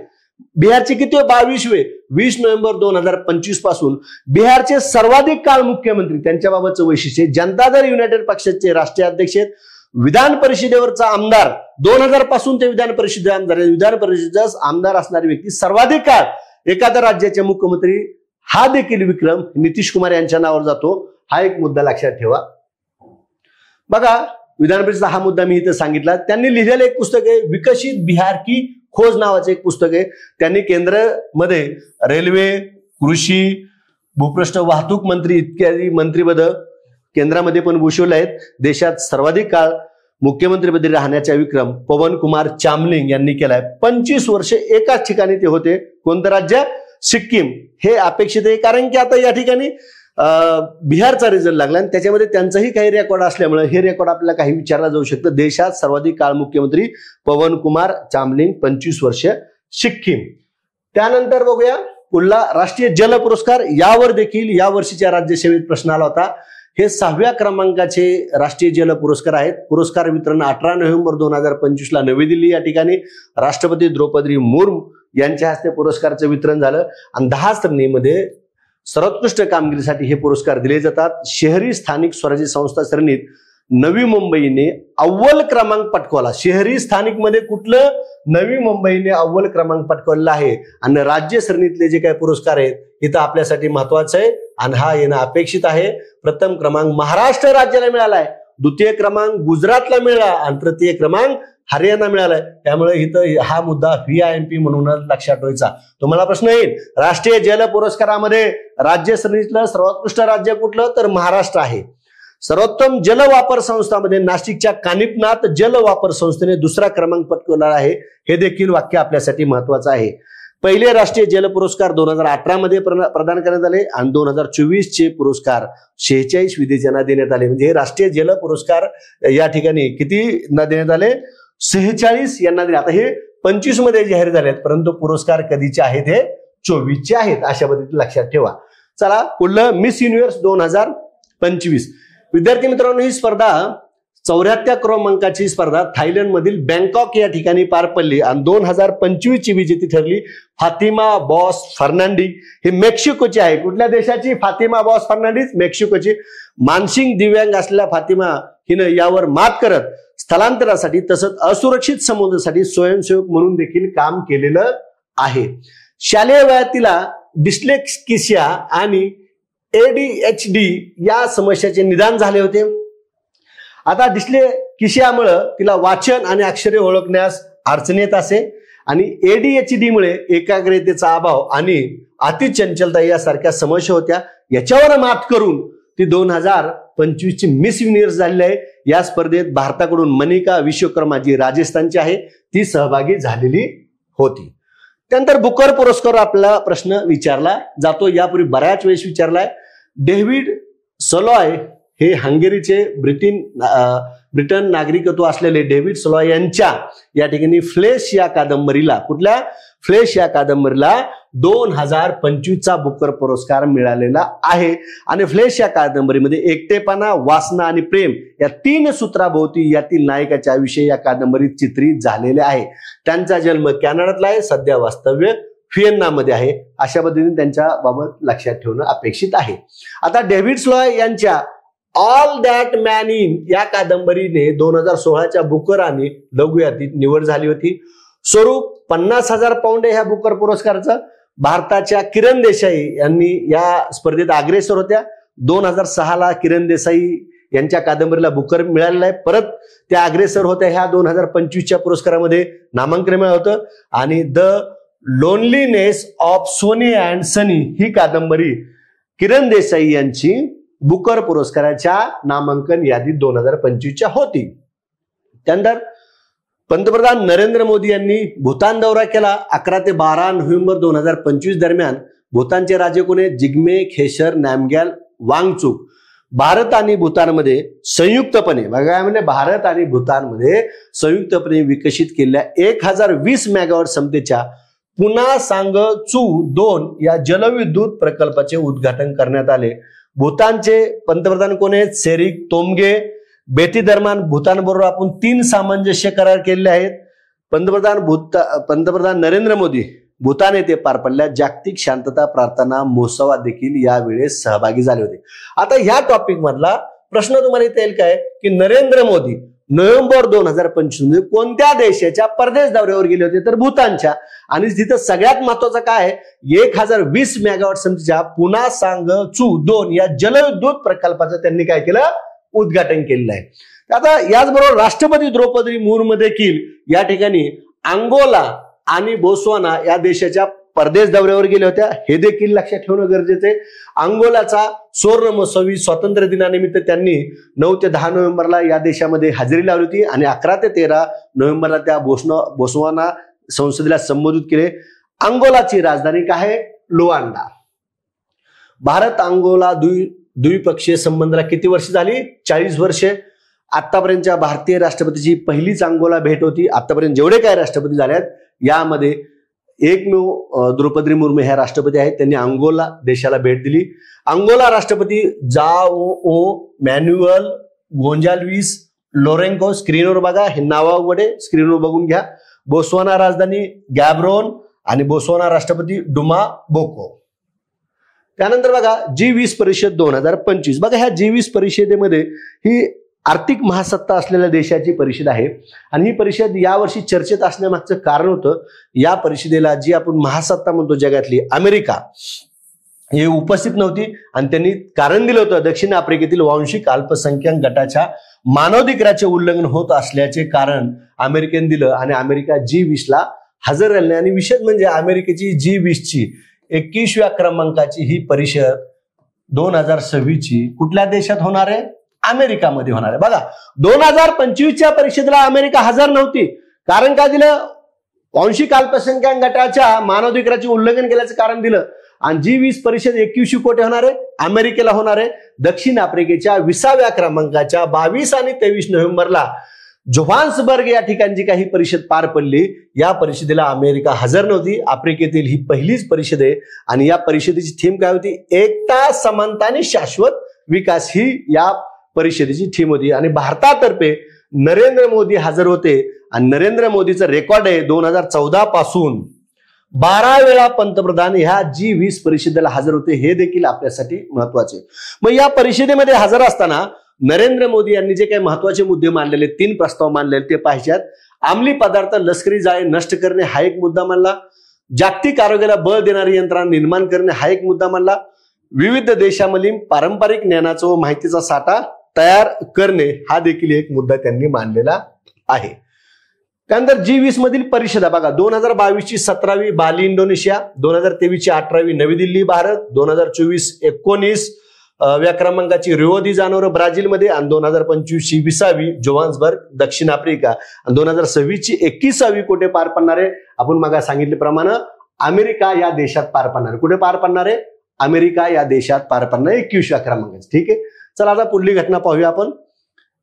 बिहारचे किती? 22वे. 20 नोव्हेंबर 2025 पासून बिहारचे सर्वाधिक काळ मुख्यमंत्री. त्यांच्याबाबतचं वैशिष्ट्य, जनता दल युनायटेड पक्षाचे राष्ट्रीय अध्यक्ष आहेत, विधान परिषदेवरचा आमदार 2000 पासून ते विधान परिषद आमदार, विधान परिषदेचा आमदार असणारी व्यक्ती, सर्वाधिक काळ एखाद्या राज्याचे मुख्यमंत्री. हा देखील विक्रम नितीश कुमार यांच्या नावावर जातो. हा एक मुद्दा लक्षात ठेवा. बघा, विधान परिषद हा मुद्दा मी इथं सांगितला. त्यांनी लिहिलेलं एक पुस्तक आहे, विकसित बिहार की खोज नावाचं एक पुस्तक आहे. त्यांनी केंद्रामध्ये रेल्वे, कृषी, भूपृष्ठ वाहतूक मंत्री इत्यादी मंत्रिपद केंद्रामध्ये पण भूषवले आहेत. देशात सर्वाधिक काळ मुख्यमंत्रीपदी राहण्याचा विक्रम पवन कुमार चामलिंग यांनी केलाय. 25 वर्ष एकाच ठिकाणी ते होते. कोणतं राज्य? सिक्कीम. हे अपेक्षित आहे, कारण की आता या ठिकाणी बिहारचा रिझल्ट लागला आणि त्याच्यामध्ये त्यांचाही काही रेकॉर्ड असल्यामुळे हे रेकॉर्ड आपल्याला काही विचारला जाऊ शकतं. देशात सर्वाधिक काळ मुख्यमंत्री पवन कुमार चामलिंग, 25 वर्ष, सिक्कीम. त्यानंतर बघूया पुढला, राष्ट्रीय जल पुरस्कार. यावर देखील या वर्षीच्या राज्यसेवेत प्रश्न आला होता. हे 6व्या क्रमांकाचे राष्ट्रीय जल पुरस्कार आहेत. पुरस्कार वितरण 18 नोव्हेंबर 2025 ला नवी दिल्ली या ठिकाणी राष्ट्रपती द्रौपदी मुर्मू यांच्या हस्ते पुरस्काराचं वितरण झालं. आणि 10 श्रेणीमध्ये सर्वोत्कृष्ट कामगिरीसाठी हे पुरस्कार दिले जातात. शहरी स्थानिक स्वराज्य संस्था श्रेणीत नवी मुंबईने अव्वल क्रमांक पटकावला. शहरी स्थानिक मध्ये कुठलं? नवी मुंबईने अव्वल क्रमांक पटकावलेला आहे. आणि राज्य श्रेणीतले जे काही पुरस्कार आहेत इथं आपल्यासाठी महत्वाचं आहे आणि हा येणं अपेक्षित आहे. प्रथम क्रमांक महाराष्ट्र राज्याला मिळालाय, द्वितीय क्रमांक गुजरातला मिळाला आणि तृतीय क्रमांक हरियाणा मिळालाय. त्यामुळे इथं हा मुद्दा VIMP म्हणून लक्षात ठेवायचा. तुम्हाला प्रश्न येईल, राष्ट्रीय जल पुरस्कारामध्ये राज्य श्रेणीतलं सर्वोत्कृष्ट राज्य कुठलं? तर महाराष्ट्र आहे. सर्वोत्तम जल वापर संस्थांमध्ये नाशिकच्या कानिपनाथ जल वापर संस्थेने दुसरा क्रमांक पटकावला आहे. हे देखील वाक्य आपल्यासाठी महत्वाचं आहे. पहिले राष्ट्रीय जल पुरस्कार 2018 मध्ये प्रदान करण्यात आले आणि 2024 चे पुरस्कार 46 विद्यार्थ्यांना देण्यात आले. म्हणजे राष्ट्रीय जल पुरस्कार या ठिकाणी किती ना देण्यात आले? 46 यांना दिले. आता हे 25 मध्ये जाहीर झाले आहेत, परंतु पुरस्कार कधीचे आहेत? हे 24 चे आहेत. अशा पद्धतीने लक्षात ठेवा. चला पुढलं मिस युनिव्हर्स 2025. विद्यार्थी मित्रांनो, ही स्पर्धा 74 क्रमांकाची स्पर्धा थायलंड मधील बँकॉक या ठिकाणी पार पडली आणि 2025 ची विजेती ठरली फातिमा बॉस फर्नांडिस. हे मेक्सिकोची आहे. कुठल्या देशाची? फातिमा बॉस फर्नांडिस, मेक्सिकोची. मानसिक दिव्यांग असलेल्या फातिमा हिनं यावर मात करत स्थलांतरासाठी तसंच असुरक्षित समुद्रासाठी स्वयंसेवक म्हणून देखील काम केलेलं आहे. शालेय वयात तिला डिस्लेक्सिया आणि ADHD या समस्याचे निदान झाले होते. आता डिस्लेक्सियामुळे तिला वाचन आणि अक्षरे ओळखण्यास अडचण येत असे आणि ADHD मुळे एकाग्रतेचा अभाव आणि अतिचंचलता यासारख्या समस्या होत्या. याच्यावर मात करून ती 2025 ची मिस युनिव्हर्स झालेली आहे. या स्पर्धेत भारताकडून मनिका विश्वकर्मा जी राजस्थानची आहे ती सहभागी झालेली होती. त्यानंतर बुकर पुरस्कार आपला प्रश्न विचारला जातो. यापूर्वी बऱ्याच वेळेस विचारलाय. डेव्हिड सॉलॉय हे हंगेरीचे ब्रिटन नागरिकत्व असलेले डेव्हिड सॉलॉय यांच्या या ठिकाणी फ्लेश या कादंबरीला, कुठल्या? फ्लेश या कादंबरीला 2025 चा बुकर पुरस्कार मिळालेला आहे. आणि फ्लेश या कादंबरीमध्ये एकटेपणा, वासना आणि प्रेम या 3 सूत्राभोवती यातील नायकाच्या आयुष्य या कादंबरीत चित्रित झालेले आहे. त्यांचा जन्म कॅनडातला आहे, सध्या वास्तव्य व्हिएन्नामध्ये आहे. अशा पद्धतीने त्यांच्या बाबत लक्षात ठेवणं अपेक्षित आहे. आता डेव्हिड सॉलॉय यांच्या ऑल दॅट मॅन इन या कादंबरीने 2016च्या बुकर आणि लघु यादीत निवड झाली होती. स्वरूप 50,000 पाऊंड ह्या बुकर पुरस्काराचं. भारताच्या किरण देसाई यांनी या स्पर्धेत अग्रेसर होत्या. 2006ला किरण देसाई यांच्या कादंबरीला बुकर मिळालेला आहे. परत त्या अग्रेसर होत्या. ह्या 2025च्या पुरस्कारामध्ये नामांकन मिळालं होतं. आणि The Loneliness of Sonny and Sunny ही कादंबरी किरण देसाई यांची बुकर पुरस्काराच्या नामांकन यादीत 2025च्या होती. त्यानंतर पंतप्रधान नरेंद्र मोदी यांनी भूतान दौरा केला. 11 ते 12 नोव्हेंबर 2025 दरम्यान भूतानचे राजे कोणी? जिग्मे खेसर नामग्याल वांगचुक. भारत आणि भूतानमध्ये संयुक्तपणे, बघा म्हणजे भारत आणि भूतानमध्ये संयुक्तपणे विकसित केलेल्या 1020 मेगावॉट क्षमतेच्या पुना सांगचू 2 या जलविद्युत प्रकल्पाचे उद्घाटन करण्यात आले. भूतानचे पंतप्रधान कोण आहेत? सेरिक तोमगे. भेटी दरम्यान भूतान बरोबर आपण 3 सामंजस्य करार केलेले आहेत. पंतप्रधान नरेंद्र मोदी भूतान येथे पार पडलेल्या जागतिक शांतता प्रार्थना महोत्सवात देखील यावेळेस सहभागी झाले होते. आता ह्या टॉपिक मधला प्रश्न तुम्हाला इथे येईल काय की नरेंद्र मोदी नोव्हेंबर 2025 मध्ये कोणत्या देशाच्या परदेश दौऱ्यावर गेले होते? तर भूतानच्या. आणि तिथं सगळ्यात महत्वाचं काय? 1020 मेगावॉट क्षमतेच्या पुना सांगचू 2 या जलविद्युत प्रकल्पाचं त्यांनी काय केलं? उद्घाटन केलेलं आहे. आता याचबरोबर राष्ट्रपती द्रौपदी मुर्मू देखील या ठिकाणी अंगोला आणि बोत्सवाना या देशाच्या परदेश दौऱ्यावर गेल्या होत्या. हे देखील लक्षात ठेवणं गरजेचं आहे. अंगोलाचा सुवर्ण महोत्सवी स्वातंत्र्य दिनानिमित्त त्यांनी 9 ते 10 नोव्हेंबरला या देशामध्ये हजेरी लावली होती आणि 11 ते 13 नोव्हेंबरला त्या बोत्सवाना संसदेला संबोधित केले. अंगोलाची राजधानी काय आहे? लुआंडा. भारत अंगोला द्विपक्षीय संबंधाला किती वर्ष झाली? 40 वर्षे. आतापर्यंतच्या भारतीय राष्ट्रपतीची पहिलीच अंगोला भेट होती. आतापर्यंत जेवढे काय राष्ट्रपती झाले आहेत यामध्ये एकमेव द्रौपदी मुर्मू ह्या राष्ट्रपती आहेत. त्यांनी अंगोला देशाला भेट दिली. अंगोला राष्ट्रपती जाओ मॅन्युअल गोंजाल्विस लोरेन्को. स्क्रीनवर बघा, हे नावावडे स्क्रीनवर बघून घ्या. बोत्सवाना राजधानी गॅब्रोन आणि बोत्सवाना राष्ट्रपती डुमा बोको. त्यानंतर बघा G20 परिषद 2025. बघा ह्या G20 परिषदेमध्ये ही आर्थिक महासत्ता असलेल्या देशाची परिषद आहे आणि ही परिषद यावर्षी चर्चेत असण्यामागचं कारण होतं या परिषदेला जी आपण महासत्ता म्हणतो जगातली अमेरिका हे उपस्थित नव्हती आणि त्यांनी कारण दिलं होतं दक्षिण आफ्रिकेतील वांशिक अल्पसंख्याक गटाच्या मानवाधिकाराचे उल्लंघन होत असल्याचे कारण अमेरिकेने दिलं आणि अमेरिका G20 ला हजर राहिली. आणि विशेष म्हणजे अमेरिकेची G20 ची 21व्या क्रमांकाची ही परिषद 2026 ची कुठल्या देशात होणार आहे? अमेरिकामध्ये होणार आहे. बघा 2025च्या परिषदेला अमेरिका हजर नव्हती. कारण काय दिलं? वांशिक अल्पसंख्याक गटाच्या मानवाधिकाराचे उल्लंघन केल्याचं कारण दिलं. आणि G20 परिषद 21 कोटी होणार आहे, अमेरिकेला होणार आहे. दक्षिण आफ्रिकेच्या 20व्या क्रमांकाच्या 22 आणि 23 नोव्हेंबरला जोहान्सबर्ग या ठिकाणी जी काही परिषद पार पडली, या परिषदेला अमेरिका हजर नव्हती. आफ्रिकेतील ही पहिलीच परिषद आहे आणि या परिषदेची थीम काय होती? एकता, समानता आणि शाश्वत विकास ही या परिषदेची थीम होती. आणि भारतातर्फे नरेंद्र मोदी हजर होते आणि नरेंद्र मोदीचं रेकॉर्ड आहे 2014 पासून 12 वेळा पंतप्रधान ह्या G20 परिषदेला हजर होते. हे देखील आपल्यासाठी महत्वाचे. मग या परिषदेमध्ये हजर असताना नरेंद्र मोदी यांनी जे काही महत्वाचे मुद्दे मांडलेले, 3 प्रस्ताव मांडलेले ते पाहिजेत. अंमली पदार्थ, लष्करी जाळे नष्ट करणे हा एक मुद्दा मांडला. जागतिक आरोग्याला बळ देणारी यंत्रणा निर्माण करणे हा एक मुद्दा मांडला. विविध देशांमधील पारंपरिक ज्ञानाचा व माहितीचा साठा तयार करणे हा देखील एक मुद्दा त्यांनी मांडलेला आहे. त्यानंतर G20 मधील परिषदा बघा, 2022ची 17वी बाली इंडोनेशिया, 2023ची 18वी नवी दिल्ली भारत, 2024-19 व्या क्रमांकाची रिओ दी जानेरो ब्राझीलमध्ये आणि 2025ची 20वी जोहान्सबर्ग दक्षिण आफ्रिका आणि 2026ची 21वी कुठे पार पडणार आहे? आपण मग सांगितल्याप्रमाणे अमेरिका या देशात पार पडणार आहे. कुठे पार पडणार आहे? अमेरिका या देशात पार पडणार आहे 21व्या क्रमांकाची. ठीक आहे, चला आता पुढली घटना पाहूया आपण.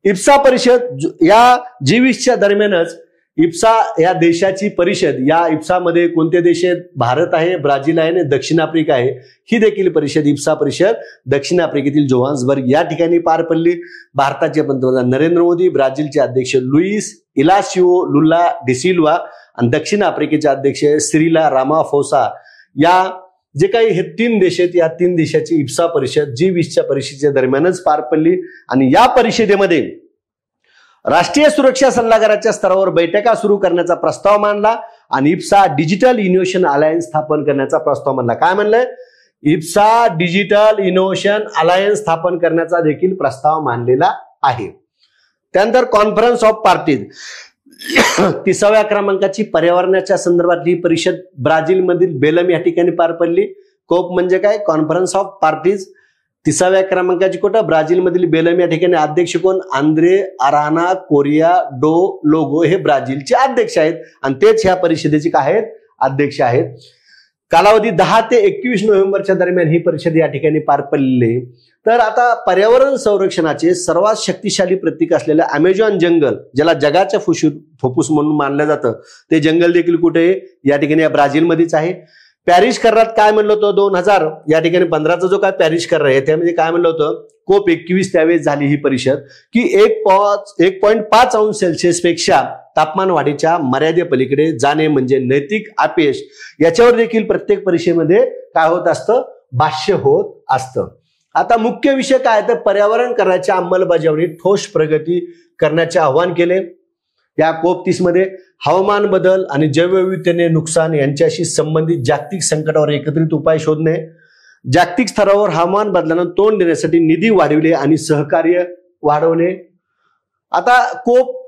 इप्सा परिषद या G20च्या दरम्यानच इप्सा या देशाची परिषद, या इप्सामध्ये कोणते देश आहेत? भारत आहे, ब्राझील आहे आणि दक्षिण आफ्रिका आहे. ही देखील परिषद, इप्सा परिषद दक्षिण आफ्रिकेतील जोहान्सबर्ग या ठिकाणी पार पडली. भारताचे पंतप्रधान नरेंद्र मोदी, ब्राझीलचे अध्यक्ष लुईस इलासिओ लुला डिसिल्वा आणि दक्षिण आफ्रिकेचे अध्यक्ष सिरिला रामाफोसा या जे काही हे 3 देश आहेत, या 3 देशाची इप्सा परिषद G20च्या परिषदेच्या दरम्यानच पार पडली. आणि या परिषदेमध्ये राष्ट्रीय सुरक्षा सल्लागाराच्या स्तरावर बैठका सुरू करण्याचा प्रस्ताव मांडला आणि इप्सा डिजिटल इनोव्हेशन अलायन्स स्थापन करण्याचा प्रस्ताव मांडला. काय म्हणलंय? इप्सा डिजिटल इनोव्हेशन अलायन्स स्थापन करण्याचा देखील प्रस्ताव मांडलेला आहे. त्यानंतर कॉन्फरन्स ऑफ पार्टीज 30व्या क्रमांकाची पर्यावरणाच्या संदर्भातली परिषद ब्राझीलमधील बेलम या ठिकाणी पार पडली. कोप म्हणजे काय? कॉन्फरन्स ऑफ पार्टीज 30व्या क्रमांकाची कुठं? ब्राझीलमधील बेलम या ठिकाणी. अध्यक्ष कोण? आंद्रे आराना कोरिया डो लोगो हे ब्राझीलचे अध्यक्ष आहेत आणि तेच ह्या परिषदेचे काय आहेत? अध्यक्ष आहेत. कालावधी 10 ते 21 नोव्हेंबरच्या दरम्यान ही परिषद या ठिकाणी पार पडली. तर आता पर्यावरण संरक्षणाचे सर्वात शक्तिशाली प्रतीक असलेलं अमेझॉन जंगल, ज्याला जगाच्या फुफ्फुस म्हणून मानलं जातं, ते जंगल देखील कुठे आहे? या ठिकाणी ब्राझीलमध्येच आहे. पॅरिस करारात काय म्हणलं होतं? 2000 या ठिकाणी 15चा जो काय पॅरिस करार आहे त्यामध्ये काय म्हणलं होतं? कोप 21 त्यावेळेस झाली ही परिषद की 1.5 अंश सेल्सिअस पेक्षा तापमान वाढीच्या मर्यादेपलीकडे जाणे म्हणजे नैतिक अपयश, याच्यावर देखील प्रत्येक परिषदेमध्ये काय होत असतं? भाष्य होत असतं. आता मुख्य विषय काय तर पर्यावरण कराराच्या अंमलबजावणीत ठोस प्रगती करण्याचे आवाहन केले. या कोप 30 मध्ये हवामान बदल आणि जैवविविधतेने नुकसान यांच्याशी संबंधित जागतिक संकटावर एकत्रित उपाय शोधणे, जागतिक स्तरावर हवामान बदलांना तोंड देण्यासाठी निधी वाढविले आणि सहकार्य वाढवणे. आता कोप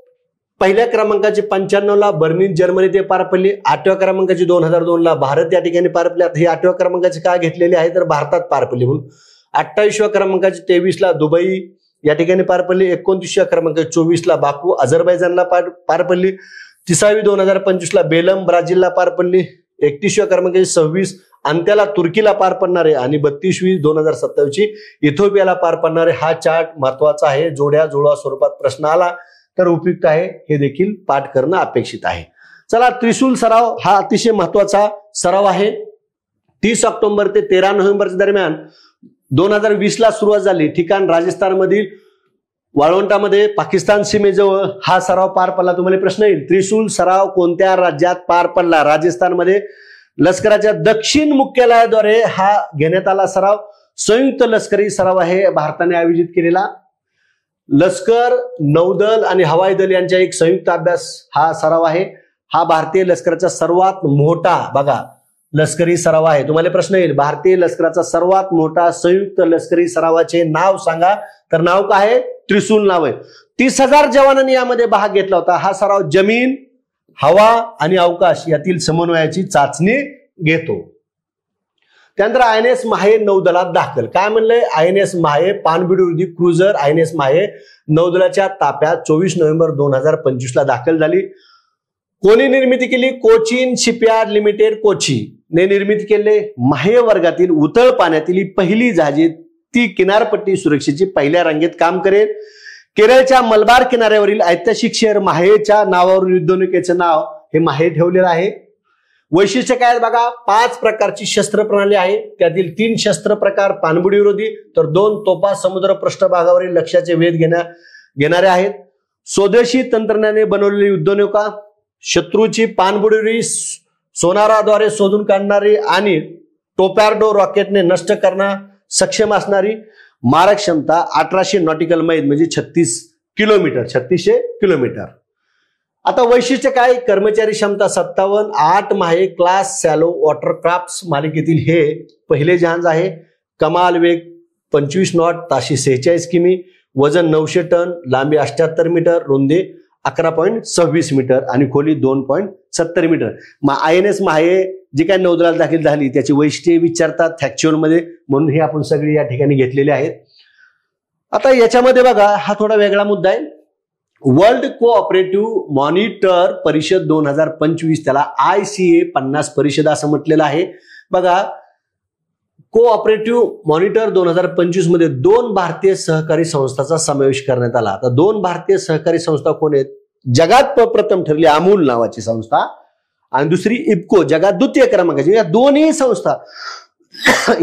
1ल्या क्रमांकाची 95ला बर्लिन जर्मनी ते पार पडली. 8व्या क्रमांकाची 2002ला भारत या ठिकाणी पार पडली. आता ही 8व्या क्रमांकाची काय घेतलेली आहे तर भारतात पार पडली म्हणून. 28व्या क्रमांकाची 23ला दुबई या ठिकाणी पार पडली. 29व्या क्रमांकाची 24ला बाकू अझरबैजानला पार पडली. 30वी 2025ला बेलम ब्राझीलला पार पडली. 31व्या क्रमांकाची 26 अंत्याला तुर्कीला पार पडणार आहे आणि 32वी 2027ची इथिओपियाला पार पडणार आहे. हा चार्ट महत्वाचा आहे. जोड्या जुळवा स्वरूपात प्रश्न आला तर उपयुक्त आहे, हे देखील पाठ करणं अपेक्षित आहे. चला, त्रिशूल सराव हा अतिशय महत्वाचा सराव आहे. 30 ऑक्टोबर ते 13 नोव्हेंबरच्या दरम्यान 2020ला सुरुवात झाली. ठिकाण राजस्थानमधील वाळवंटामध्ये पाकिस्तान सीमेजवळ हा सराव पार पडला. तुम्हाला प्रश्न येईल, त्रिशूल सराव कोणत्या राज्यात पार पडला? राजस्थानमध्ये. लष्कराच्या दक्षिण मुख्यालयाद्वारे हा घेण्यात आला सराव. संयुक्त लष्करी सराव आहे भारताने आयोजित केलेला. लष्कर, नौदल आणि हवाई दल यांच्या एक संयुक्त अभ्यास हा सराव आहे. हा भारतीय लष्कराचा सर्वात मोठा बघा लष्करी सराव आहे. तुम्हाला प्रश्न येईल, भारतीय लष्कराचा सर्वात मोठा संयुक्त लष्करी सरावाचे नाव सांगा. तर नाव काय आहे? त्रिशूल नाव आहे. 30,000 जवानांनी यामध्ये भाग घेतला होता. हा सराव जमीन, हवा आणि अवकाश यातील समन्वयाची चाचणी घेतो. त्यानंतर INS माहे नौदलात दाखल. काय म्हणलंय? INS माहे पाणबुडी विरोधी क्रुझर INS माहे नौदलाच्या ताफ्यात 24 नोव्हेंबर 2025 ला दाखल झाली. कोणी निर्मिती केली? कोचीन शिपयार्ड लिमिटेड कोची ने निर्मिती केले. माहे वर्गातील उथळ पाण्यातील पहिली जहाजे, ती किनारपट्टी सुरक्षेची पहिल्या रांगेत काम करेल. केरळच्या मलबार किनाऱ्यावरील ऐतिहासिक शहर माहेच्या नावावरून युद्धनौकेचं नाव हे माहे ठेवलेलं आहे. वैशिष्ट्य काय बघा, 5 प्रकारची शस्त्र प्रणाली आहे. त्यातील 3 शस्त्र प्रकार पाणबुडी विरोधी, तर 2 तोफा समुद्र पृष्ठभागावरील लक्ष्याचे वेध घेणारे आहेत. स्वदेशी तंत्रज्ञानाने बनवलेली युद्धनौका, शत्रूची पाणबुडी सोनाराद्वारे शोधून काढणारी आणि टोपॅर्डो रॉकेटने नष्ट करण्यास सक्षम असणारी, मारक क्षमता 1800 नॉटिकल मैल म्हणजे 3600 किलोमीटर. आता वैशिष्ट्य काय? कर्मचारी क्षमता 57. 8 माहे क्लास सॅलो वॉटरक्राफ्ट मालिकेतील हे पहिले जहाज आहे. कमाल वेग 25 नॉट, ताशी 46 किमी, वजन 900 टन, लांबी 78 मीटर, रुंदी 11.26 मीटर आणि खोली 2.70 मीटर. INS माहे जी काय नौदलात दाखल झाली त्याची वैशिष्ट्ये विचारतात फॅक्च्युअल मध्ये, म्हणून हे आपण सगळे या ठिकाणी घेतलेले आहेत. आता याच्यामध्ये बघा, हा थोडा वेगळा मुद्दा आहे. वर्ल्ड कोऑपरेटिव्ह मॉनिटर परिषद 2025, त्याला ICA 50 परिषद असं म्हटलेलं आहे. बघा, कोऑपरेटिव्ह मॉनिटर 2025 मध्ये 2 भारतीय सहकारी संस्थांचा समावेश करण्यात आला. आता 2 भारतीय सहकारी संस्था कोण आहेत? जगात प्रथम ठरली अमूल नावाची संस्था आणि दुसरी इफ्को, जगात द्वितीय क्रमांकाची. या दोन्ही संस्था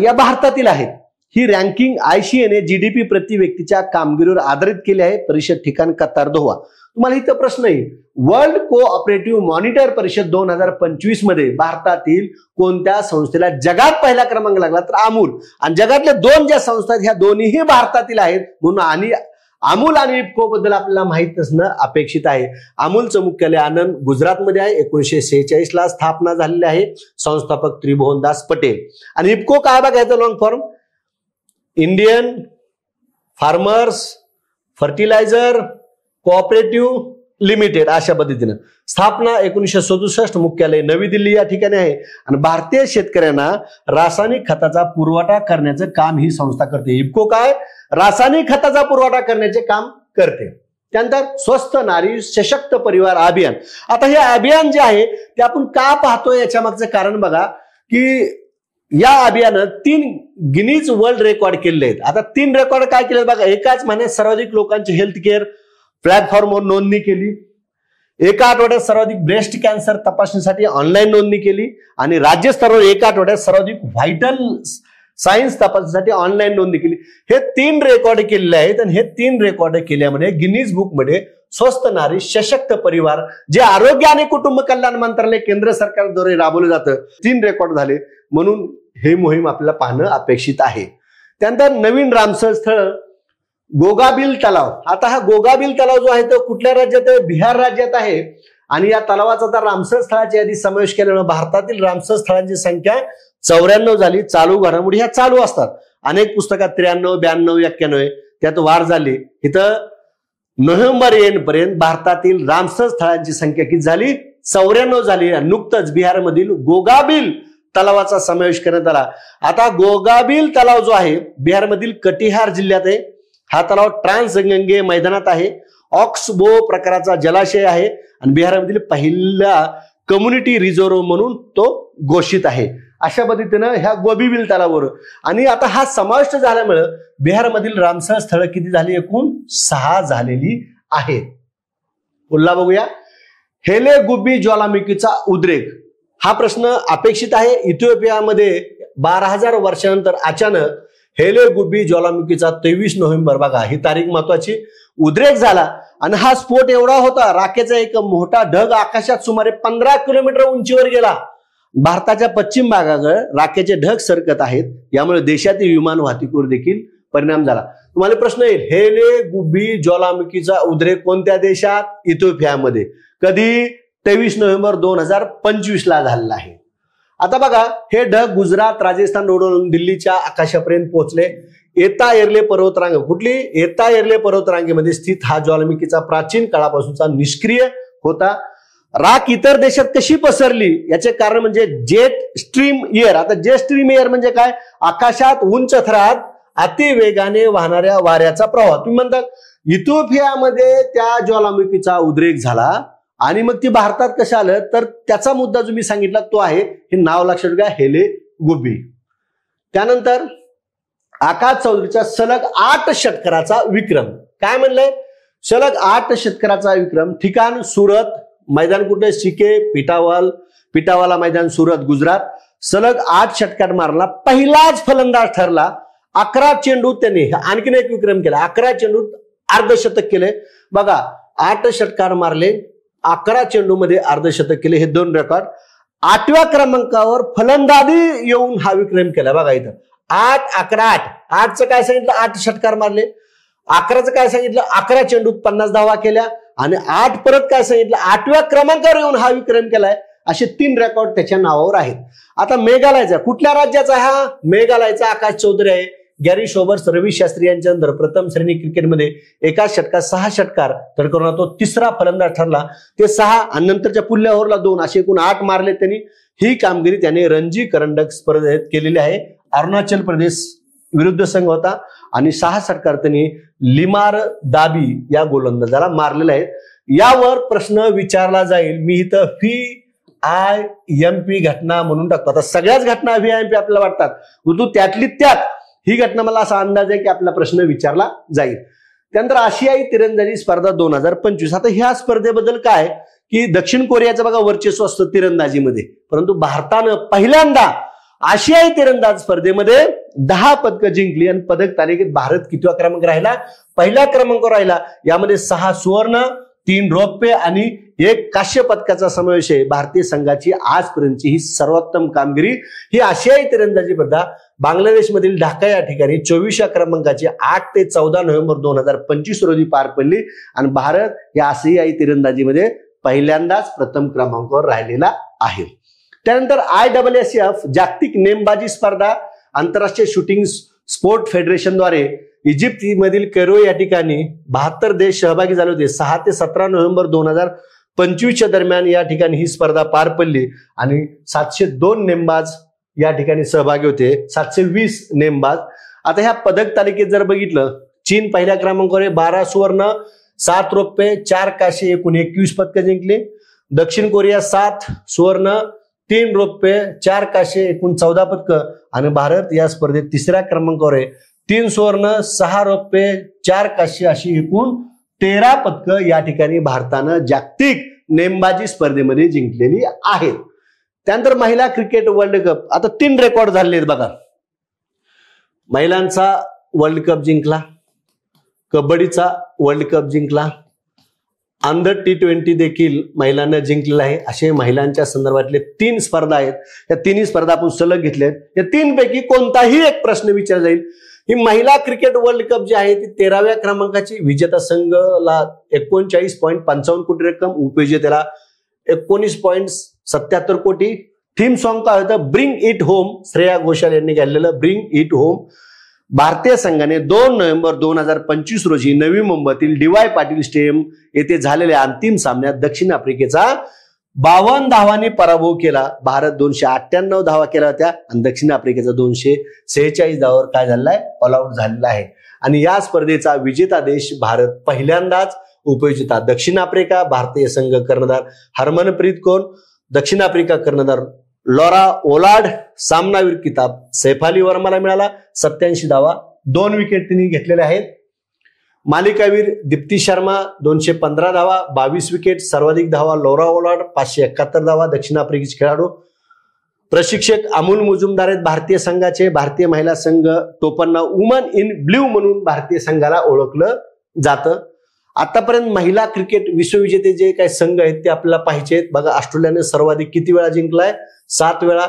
या भारतातील आहेत. ही रँकिंग ICA ने GDP प्रति व्यक्तीच्या कामगिरीवर आधारित केली आहे. परिषद ठिकाण कतार दोहा. तुम्हाला इथं प्रश्न येईल, वर्ल्ड कोऑपरेटिव्ह मॉनिटर परिषद 2025 मध्ये भारतातील कोणत्या संस्थेला जगात पहिला क्रमांक लागला? तर अमूल. आणि जगातल्या 2 ज्या संस्था आहेत ह्या दोन्हीही भारतातील आहेत, म्हणून आणि अमूल आणि इफ्को बद्दल आपल्याला माहित असणं अपेक्षित आहे. अमूलचं मुख्यालय आनंद गुजरातमध्ये आहे. 1946 ला स्थापना झालेली आहे. संस्थापक त्रिभुवनदास पटेल. आणि इफ्को काय बघायचं long form? Indian farmers fertiliser cooperative limited अशा पद्धतीने. स्थापना 1967, मुख्यालय नवी दिल्ली या ठिकाणी आहे. आणि भारतीय शेतकऱ्यांना रासायनिक खताचा पुरवठा करण्याचं काम ही संस्था करते. इफ्को काय? रासायनिक खताचा पुरवठा करण्याचे काम करते. त्यानंतर स्वस्थ नारी सशक्त परिवार अभियान. आता हे अभियान जे आहे ते आपण का पाहतोय याच्या मागचं कारण बघा, की या अभियानात 3 गिनीज वर्ल्ड रेकॉर्ड केले आहेत. आता 3 रेकॉर्ड काय केले बघा, एकाच महिन्यात सर्वाधिक लोकांची हेल्थ केअर प्लॅटफॉर्मवर नोंदणी केली, एका आठवड्यात सर्वाधिक ब्रेस्ट कॅन्सर तपासणीसाठी ऑनलाईन नोंदणी केली, आणि राज्यस्तरावर एका आठवड्यात सर्वाधिक व्हायटल सायन्स तपासणीसाठी ऑनलाईन नोंदणी केली. हे 3 रेकॉर्ड केलेले आहेत. आणि हे 3 रेकॉर्ड केल्यामध्ये गिनीज बुक मध्ये स्वस्थ नारी सशक्त परिवार, जे आरोग्य आणि कुटुंब कल्याण मंत्रालय केंद्र सरकारद्वारे राबवलं जातं, 3 रेकॉर्ड झाले. म्हणून हे मोहीम आपल्याला पाहणं अपेक्षित आहे. त्यानंतर नवीन रामसर स्थळ गोगाबिल तलाव. आता हा गोगाबिल तलाव जो आहे तो कुठल्या राज्यात आहे? बिहार राज्यात आहे. आणि या तलावाचा आता रामसर स्थळाच्या यादी समावेश केल्यामुळे भारतातील रामसर स्थळांची संख्या 94 झाली. चालू घडामोडी ह्या चालू असतात. अनेक पुस्तकात 93, 92, 91 त्यात वाढ झाली. इथं नोव्हेंबर येईपर्यंत भारतातील रामसर स्थळांची संख्या किती झाली? 94 झाली. नुकतंच बिहारमधील गोगाबिल तलावाचा समावेश करण्यात आला. आता गोगाबिल तलाव जो आहे बिहारमधील कटिहार जिल्ह्यात आहे. हा तलाव ट्रान्सगंगे मैदानात आहे. ऑक्सबो प्रकाराचा जलाशय आहे आणि बिहारमधील पहिला कम्युनिटी रिझर्व म्हणून तो घोषित आहे. अशा पद्धतीनं ह्या गोबीबिल तलावावर. आणि आता हा समाविष्ट झाल्यामुळे बिहारमधील रामसर स्थळ किती झाली? एकूण 6 झालेली आहेत. पुन्हा बघूया, हेले गुब्बी ज्वालामुखीचा उद्रेक. हा प्रश्न अपेक्षित आहे. इथिओपियामध्ये 12,000 वर्षानंतर अचानक हेले गुब्बी ज्वालामुखीचा 23 नोव्हेंबर, बघा ही तारीख महत्वाची, उद्रेक झाला. आणि हा स्फोट एवढा होता, राखेचा एक मोठा ढग आकाशात सुमारे 15 किलोमीटर उंचीवर गेला. भारताच्या पश्चिम भागाकडे राखेचे ढग सरकत आहेत. यामुळे देशातील विमान वाहतुकीवर देखील परिणाम झाला. तुम्हाला प्रश्न येईल, हेले गुब्बी ज्वालामुखीचा उद्रेक कोणत्या देशात? इथिओपियामध्ये. कधी? 23 नोव्हेंबर 2025 ला झालेला आहे. आता बघा, हे ढग गुजरात, राजस्थान रोडवरून दिल्लीच्या आकाशापर्यंत पोहोचले. एता एर्ले पर्वतरांग, कुठली? एता एर्ले पर्वतरांगेमध्ये स्थित हा ज्वालामुखीचा प्राचीन काळापासूनचा निष्क्रिय होता. राख इतर देशात कशी पसरली याचे कारण म्हणजे जेट स्ट्रीम एअर. आता जेट स्ट्रीम एअर म्हणजे काय? आकाशात उंच थरात अतिवेगाने वाहणाऱ्या वाऱ्याचा प्रवाह. तुम्ही म्हणता इथिओपियामध्ये त्या ज्वालामुखीचा उद्रेक झाला आणि मग ती भारतात कसं आलं, तर त्याचा मुद्दा जो मी सांगितला तो आहे, हे नाव लक्षात घ्या, हेले गुबी. त्यानंतर आकाश चौधरीचा सलग 8 षटकाराचा विक्रम. काय म्हणलंय? सलग 8 षटकाराचा विक्रम. ठिकाण सुरत, मैदान कुठे? सिके पिटावाला मैदान, सुरत, गुजरात. सलग 8 षटकार मारला, पहिलाच फलंदाज ठरला. 11 चेंडूत त्यांनी आणखीन एक विक्रम केला, 11 चेंडूत अर्धशतक केले. बघा, 8 षटकार मारले, 11 चेंडूमध्ये अर्धशतक केले, हे 2 रेकॉर्ड. 8व्या क्रमांकावर फलंदाजी येऊन हा विक्रम केला. बघा इथं 8, 11, 8. 8चं काय सांगितलं? 8 षटकार मारले. 11चं काय सांगितलं? 11 चेंडूत 50 धावा केल्या. आणि 8 परत काय सांगितलं? 8व्या क्रमांकावर येऊन हा विक्रम केलाय. असे 3 रेकॉर्ड त्याच्या नावावर आहेत. आता मेघालयचा, कुठल्या राज्याचा? हा मेघालयचा आकाश चौधरी आहे. गॅरी शोबर्स, रवी शास्त्री यांच्या नंतर प्रथम श्रेणी क्रिकेटमध्ये एका षटकात 6 षटकार करून तो तिसरा फलंदाज ठरला. ते 6 आणि नंतरच्या पुढल्या ओव्हरला 2 असे एकूण 8 मारले त्यांनी. ही कामगिरी त्याने रणजी करंडक स्पर्धेत केलेली आहे. अरुणाचल प्रदेश विरुद्ध संघ होता आणि 6 षटकार त्यांनी लिमार दाबी या गोलंदाजाला मारलेले आहेत. यावर प्रश्न विचारला जाईल. मी इथं VIMP घटना म्हणून टाकतो. आता सगळ्याच घटना VIMP आपल्याला वाटतात, परंतु त्यातली त्यात ही घटना मला असा अंदाज आहे की आपला प्रश्न विचारला जाईल. त्यानंतर आशियाई तिरंदाजी स्पर्धा 2025. आता ह्या स्पर्धेबद्दल काय की दक्षिण कोरियाचं बघा वर्चस्व असतं तिरंदाजीमध्ये, परंतु भारतानं पहिल्यांदा आशियाई तिरंदाज स्पर्धेमध्ये 10 पदकं जिंकली आणि पदक तालिकेत भारत कितव्या क्रमांक राहिला? पहिल्या क्रमांकावर राहिला. यामध्ये 6 सुवर्ण, 3 रौप्य आणि 1 कांस्य पदकाचा समावेश आहे. भारतीय संघाची आजपर्यंतची ही सर्वोत्तम कामगिरी. ही आशियाई तिरंदाजी स्पर्धा बांगलादेशमधील ढाका या ठिकाणी 24व्या क्रमांकाची 8 ते 14 नोव्हेंबर 2025 रोजी पार पडली आणि भारत या आशियाई तिरंदाजीमध्ये पहिल्यांदाच प्रथम क्रमांकावर राहिलेला आहे. त्यानंतर IAAF जागतिक नेमबाजी स्पर्धा आंतरराष्ट्रीय शूटिंग स्पोर्ट फेडरेशनद्वारे इजिप्त मधील कैरो या ठिकाणी 72 देश सहभागी झाले होते. 6 ते 17 नोव्हेंबर 2025 दरम्यान या ठिकाणी ही स्पर्धा पार पडली आणि 702 नेमबाज या ठिकाणी सहभागी होते, 720 नेमबाज. आता ह्या पदक तालिकेत जर बघितलं, चीन पहिल्या क्रमांकावर 12 सुवर्ण, 7 रौप्य, 4 कांस्य, एकूण 21 पदकं जिंकली. दक्षिण कोरिया 7 सुवर्ण, 3 रौप्य, 4 कांस्य, एकूण 14 पदकं. आणि भारत या स्पर्धेत 3ऱ्या क्रमांकावर आहे, 3 सुवर्ण, 6 रौप्य, 4 कांस्य अशी एकूण 13 पदकं या ठिकाणी भारतानं जागतिक नेमबाजी स्पर्धेमध्ये जिंकलेली आहेत. त्यानंतर महिला क्रिकेट वर्ल्ड कप. आता 3 रेकॉर्ड झालेले आहेत बघा. महिलांचा वर्ल्ड कप जिंकला, कबड्डीचा वर्ल्ड कप जिंकला, अंडर T20 देखील महिलांना जिंकलेला आहे. असे महिलांच्या संदर्भातले 3 स्पर्धा आहेत. या 3ही स्पर्धा आपण सलग घेतल्या आहेत. या 3 पैकी कोणताही एक प्रश्न विचारला जाईल. ही महिला क्रिकेट वर्ल्ड कप जी आहे ती 13व्या क्रमांकाची. विजेता संघाला 39.55 कोटी रक्कम, उपविजेत्याला 19.77 कोटी. थीम सॉन्ग काय होतं? Bring it home. Shreya Ghoshal यांनी गायलेलं ब्रिंग इट होम. भारतीय संघाने 2 नोव्हेंबर 2025 रोजी नवी मुंबईतील DY पाटील स्टेडियम येथे झालेल्या अंतिम सामन्यात दक्षिण आफ्रिकेचा 52 धावांनी पराभव केला. भारत 298 धावा केल्या होत्या आणि दक्षिण आफ्रिकेचा 246 धावावर काय झालेला आहे? ऑल आउट झालेला आहे. आणि या स्पर्धेचा विजेता देश भारत, पहिल्यांदाच उपविजेता दक्षिण आफ्रिका. भारतीय संघ कर्णधार हरमनप्रीत कौर, दक्षिण आफ्रिका कर्णधार लॉरा ओलार्ड. सामनावीर किताब सैफ अली वर्माला मिळाला, 87 धावा, 2 विकेट तिने घेतलेल्या आहेत. मालिकावीर दीप्ती शर्मा 215 धावा, 22 विकेट. सर्वाधिक धावा लॉरा ओलार्ड 571 धावा, दक्षिण आफ्रिकेचे खेळाडू. प्रशिक्षक अमोल मुजुमदार आहेत भारतीय संघाचे. भारतीय महिला संघ टोपणना वुमन इन ब्ल्यू म्हणून भारतीय संघाला ओळखलं जातं. आतापर्यंत महिला क्रिकेट विश्वविजेते जे काही संघ आहेत ते आपल्याला पाहिजे आहेत. बघा, ऑस्ट्रेलियाने सर्वाधिक किती वेळा जिंकलाय? 7 वेळा.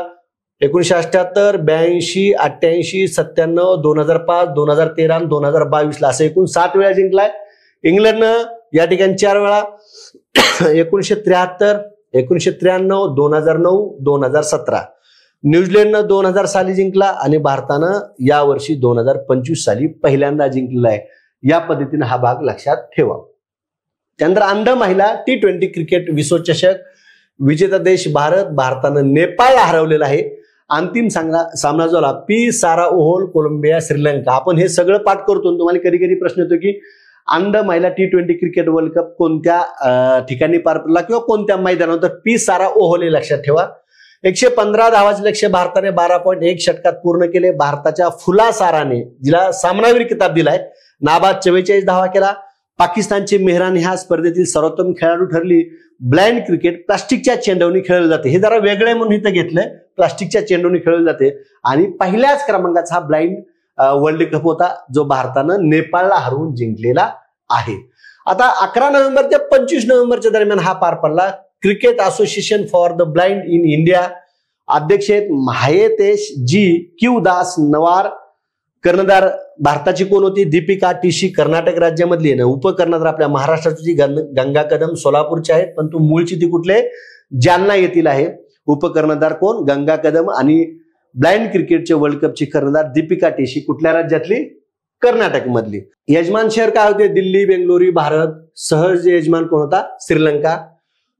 1978, 82, 88, 97, 2005, 2013 आणि 2022 असं एकूण 7 वेळा जिंकलाय. इंग्लंडनं या ठिकाणी 4 वेळा, 1973, 1993, 2009, 2017. न्यूझीलंडनं 2000 साली जिंकला आणि भारतानं यावर्षी 2025 साली पहिल्यांदा जिंकलेला आहे. या पद्धतीने हा भाग लक्षात ठेवा. त्यानंतर अंध महिला T20 क्रिकेट विश्वचषक विजेता देश भारत, भारतानं नेपाळला हरवलेला आहे. अंतिम सामना जो आला पी सारा ओहोल कोलंबिया श्रीलंका. आपण हे सगळं पाठ करतो. तुम्हाला कधी कधी प्रश्न येतो की महिला T20 क्रिकेट वर्ल्ड कप कोणत्या ठिकाणी पार पडला किंवा कोणत्या मैदानावर, तर पी सारा ओहोल हे लक्षात ठेवा. 115 धावाचे लक्ष्य भारताने 12.1 षटकात पूर्ण केले. भारताच्या फुला साराने, जिला सामनावीर किताब दिलाय, नाबाद 44 धावा केला. पाकिस्तानची मेहरान ह्या स्पर्धेतील सर्वोत्तम खेळाडू ठरली. ब्लाइंड क्रिकेट प्लास्टिकच्या चेंडूने खेळले जाते. हे जरा वेगळे म्हणून इथं घेतलंय. प्लास्टिकच्या चेंडूने खेळले जाते आणि पहिल्याच क्रमांकाचा हा ब्लाइंड वर्ल्ड कप होता, जो भारतानं नेपाळला हरवून जिंकलेला आहे. आता 11 नोव्हेंबर ते 25 नोव्हेंबरच्या दरम्यान हा पार पडला. Cricket association for the blind in India अध्यक्ष आहेत माहेतेश जी क्यू दास नवार. कर्णधार भारताची कोण होती? दीपिका टीशी, कर्नाटक राज्यामधली आहे ना. उपकर्णधार आपल्या महाराष्ट्राची गंगा कदम सोलापूरचे आहेत, पण तू मूळची ती कुठले? जालना येथील आहे. उपकर्णधार कोण? गंगा कदम. आणि ब्लाइंड क्रिकेटचे वर्ल्ड कपची कर्णधार दीपिका टीशी कुठल्या राज्यातली? कर्नाटक मधली. यजमान शहर काय होते? दिल्ली, बेंगळुरू, भारत. सहज यजमान कोण होता? श्रीलंका.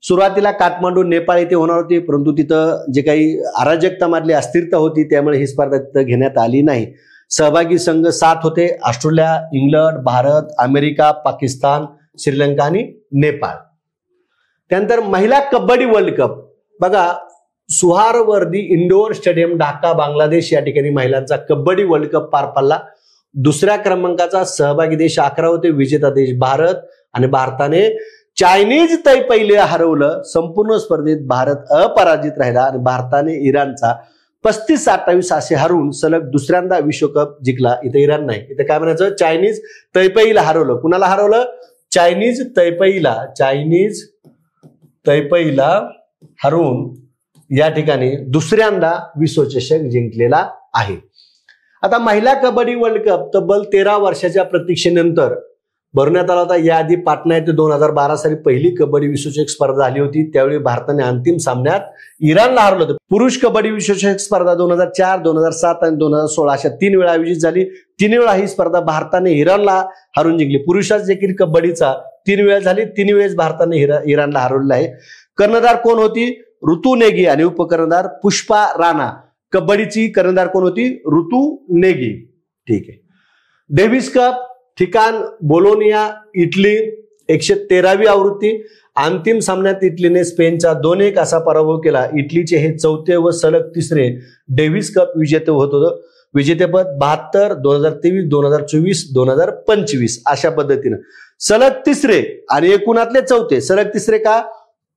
सुरुवातीला काठमांडू नेपाळ येथे होणार होती, परंतु तिथं जे काही अराजकता मधली अस्थिरता होती त्यामुळे ही स्पर्धा तिथं घेण्यात आली नाही. सहभागी संघ 7 होते: Australia, England, Bharat, America, Pakistan, Sri Lanka आणि नेपाळ. त्यानंतर महिला कबड्डी वर्ल्ड कप बघा, सुहारवर्दी इंडोर स्टेडियम ढाका बांगलादेश या ठिकाणी महिलांचा कबड्डी वर्ल्ड कप पार पडला. दुसऱ्या क्रमांकाचा सहभागी देश 11 होते. विजेता देश भारत आणि भारताने चायनीज तैपैला हरवलं. संपूर्ण स्पर्धेत भारत अपराजित राहिला आणि भारताने इराणचा 35-28 असे हरवून सलग दुसऱ्यांदा विश्वकप जिंकला. इथे इराण नाही, इथे काय म्हणायचं? चायनीज तैपैला हरवलं. कुणाला हरवलं? चायनीज तैपैला हरवून या ठिकाणी दुसऱ्यांदा विश्वचषक जिंकलेला आहे. आता महिला कबड्डी वर्ल्ड कप तब्बल 13 वर्षाच्या प्रतीक्षेनंतर भरवण्यात आला होता. याआधी पाटणा येथे 2012 साली पहिली कबड्डी विश्वचषक स्पर्धा झाली होती. त्यावेळी भारताने अंतिम सामन्यात इराणला हरवलं होतं. पुरुष कबड्डी विश्वचषक स्पर्धा 2004, 2007 आणि 2016 अशा 3 वेळा आयोजित झाली. 3 वेळा ही स्पर्धा भारताने इराणला हरवून जिंकली. पुरुषाच देखील कबड्डीचा 3 वेळा झाली. 3 वेळेस भारताने इराणला हरवलेलं आहे. कर्णधार कोण होती? ऋतू नेगी आणि उपकर्णधार पुष्पा राणा. कबड्डीची कर्णधार कोण होती? ऋतू नेगी. ठीक आहे. डेव्हिस कप ठिकाण बोलोनिया, इटली. 113वी आवृत्ती. अंतिम सामन्यात इटलीने स्पेनचा 2-1 असा पराभव केला. इटलीचे हे 4थे व सलग 3रे डेव्हिस कप विजेते होत होतं. विजेतेपद 72, 2023, 2024, 2025 अशा पद्धतीनं सलग 3रे आणि एकूणातले 4थे. सलग 3रे का?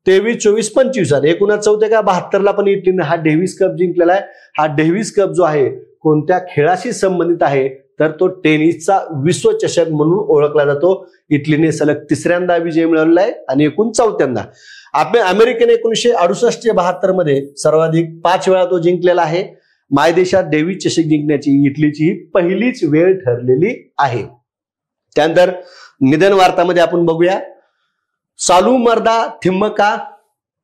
23, 24, 25 आणि एकूणात 4थे का? 72ला पण इटलीने हा डेव्हिस कप जिंकलेला आहे. हा डेव्हिस कप जो आहे कोणत्या खेळाशी संबंधित आहे? तर तो टेनिसचा विश्वचषक म्हणून ओळखला जातो. इटलीने सलग 3ऱ्यांदा विजय मिळवलेला आहे आणि एकूण 4थ्यांदा. अमेरिकेने 1968-72 मध्ये सर्वाधिक 5 वेळा तो जिंकलेला आहे. मायदेशात डेव्हिस चषक जिंकण्याची इटलीची ही पहिलीच वेळ ठरलेली आहे. त्यानंतर निधन वार्तामध्ये आपण बघूया. सालुमर्दा थिम्मका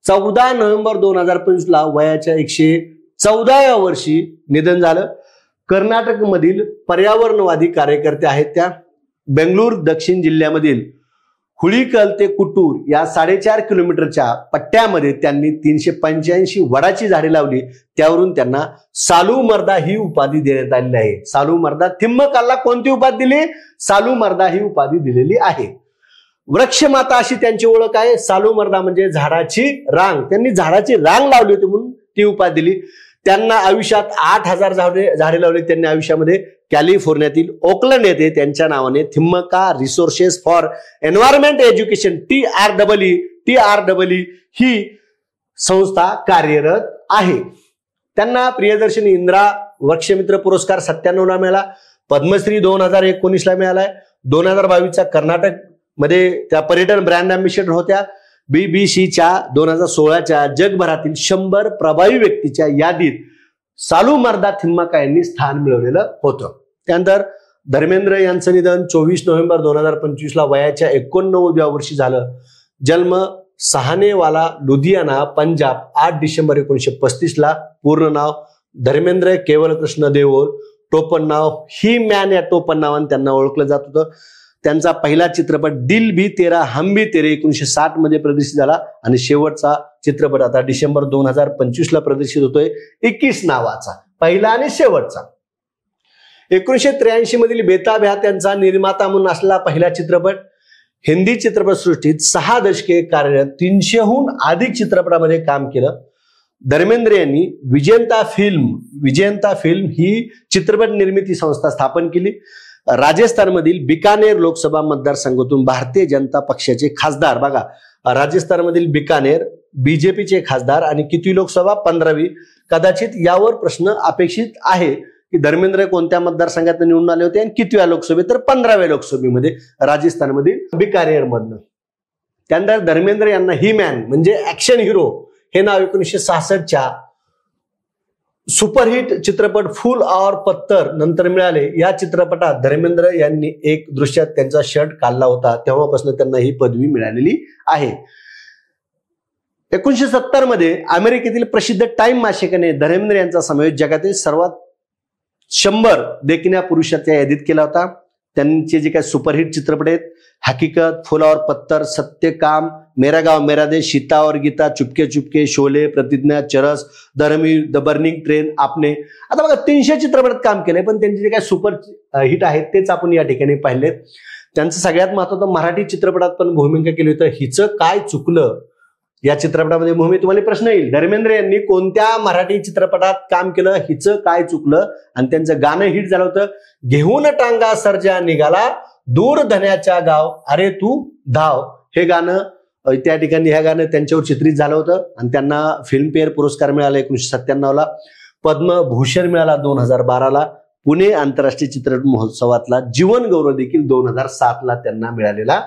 14 नोव्हेंबर 2025 वयाच्या 114व्या वर्षी निधन झालं. कर्नाटक मधील पर्यावरणवादी कार्यकर्ते आहेत त्या. बेंगळूर दक्षिण जिल्ह्यामधील हुळीकल ते कुटूर या 4.5 किलोमीटरच्या पट्ट्यामध्ये त्यांनी 385 वडाची झाडे लावली. त्यावरून त्यांना सालुमर्दा ही उपाधी देण्यात आलेली आहे. सालुमर्दा थिम्मकाला कोणती उपाधी दिली? सालुमर्दा ही उपाधी दिलेली आहे. वृक्षमाता अशी त्यांची ओळख आहे. सालुमर्दा म्हणजे झाडाची रांग. त्यांनी झाडाची रांग लावली होती म्हणून ती उपाधी दिली. त्यांना आयुष्यात 8000 झाडे लावली. त्यांनी आयुष्यामध्ये कॅलिफोर्नियातील ओकलंड येथे त्यांच्या नावाने Thimmakka Resources for Environment Education TREE ही संस्था कार्यरत आहे. त्यांना प्रियदर्शनी इंदिरा वृक्षमित्र पुरस्कार 97ला मिळाला. पद्मश्री 2019ला मिळालाय. 2022चा कर्नाटक मध्ये त्या पर्यटन ब्रँड अँबॅसेडर होत्या. BBCच्या 2016च्या जगभरातील 100 प्रभावी व्यक्तीच्या यादीत सालुमर्दा थिम्मका यांनी स्थान मिळवलेलं होतं. त्यानंतर धर्मेंद्र यांचं निधन 24 नोव्हेंबर 2025 वयाच्या 89व्या वर्षी झालं. जन्म सहानेवाला, लुधियाना, पंजाब. 8 डिसेंबर 1935. पूर्ण नाव धर्मेंद्र केवल कृष्ण देओल. टोपण नाव ही मॅन या टोपण नावाने त्यांना ओळखलं जात होतं. त्यांचा पहिला चित्रपट दिल भी तेरा हम भी तेरे 1960 मध्ये प्रदर्शित झाला आणि शेवटचा चित्रपट आता डिसेंबर 2025 ला प्रदर्शित होतोय 21 नावाचा, पहिला आणि शेवटचा. 1983 मधील बेताब ह्या त्यांचा निर्माता म्हणून असलेला पहिला चित्रपट. हिंदी चित्रपटसृष्टीत 6 दशके कार्यरत 300हून अधिक चित्रपटामध्ये काम केलं. धर्मेंद्र यांनी विजयंता फिल्म ही चित्रपट निर्मिती संस्था स्थापन केली. राजस्थानमधील बिकानेर लोकसभा मतदारसंघातून भारतीय जनता पक्षाचे खासदार, बघा राजस्थानमधील बिकानेर बीजेपीचे खासदार, आणि किती लोकसभा? 15वी. कदाचित यावर प्रश्न अपेक्षित आहे की धर्मेंद्र कोणत्या मतदारसंघात निवडून आले होते आणि कितव्या लोकसभेत? तर 15व्या लोकसभेमध्ये राजस्थानमधील बिकानेर मधनं. त्यानंतर धर्मेंद्र यांना ही मॅन म्हणजे ऍक्शन हिरो हे नाव 1966च्या सुपरहिट चित्रपट फूल और पत्थर नंतर मिळाले. या चित्रपटात धर्मेंद्र यांनी एक दृश्यात त्यांचा शर्ट काढला होता, तेव्हापासून त्यांना ही पदवी मिळालेली आहे. 1970 मध्ये अमेरिकेतील प्रसिद्ध टाइम मासिकाने धर्मेंद्र यांचा समावेश जगातील सर्वात 100 देखण्या पुरुषाच्या यादीत केला होता. त्यांचे जे काही सुपरहिट चित्रपट आहेत, हकीकत, फूल और पत्थर, सत्य काम, मेरा गाव मेरा देश, सीता और गीता, चुपके चुपके, शोले, प्रतिज्ञा, चरस, धर्मवीर, द बर्निंग ट्रेन, आपने. आता बघा 300 चित्रपटात काम केलंय, पण त्यांचे जे काही सुपर हिट आहेत तेच आपण या ठिकाणी पाहिलेत. त्यांचं सगळ्यात महत्त्वाचं मराठी चित्रपटात पण भूमिका केली होती, हिचं काय चुकलं या चित्रपटामध्ये भूमी. तुम्हाला प्रश्न येईल, धर्मेंद्र यांनी कोणत्या मराठी चित्रपटात काम केलं, हिचं काय चुकलं? आणि त्यांचं गाणं हिट झालं होतं, घेऊन टांगा सर्जा निघाला दूर धन्याच्या गाव, अरे तू धाव. हे गाणं त्या ठिकाणी ह्या गाणं त्यांच्यावर चित्रित झालं होतं आणि त्यांना फिल्मफेअर पुरस्कार मिळाला 1997ला, पद्मभूषण मिळाला 2012ला, पुणे आंतरराष्ट्रीय चित्रपट महोत्सवातला जीवन गौरव देखील 2007ला त्यांना मिळालेला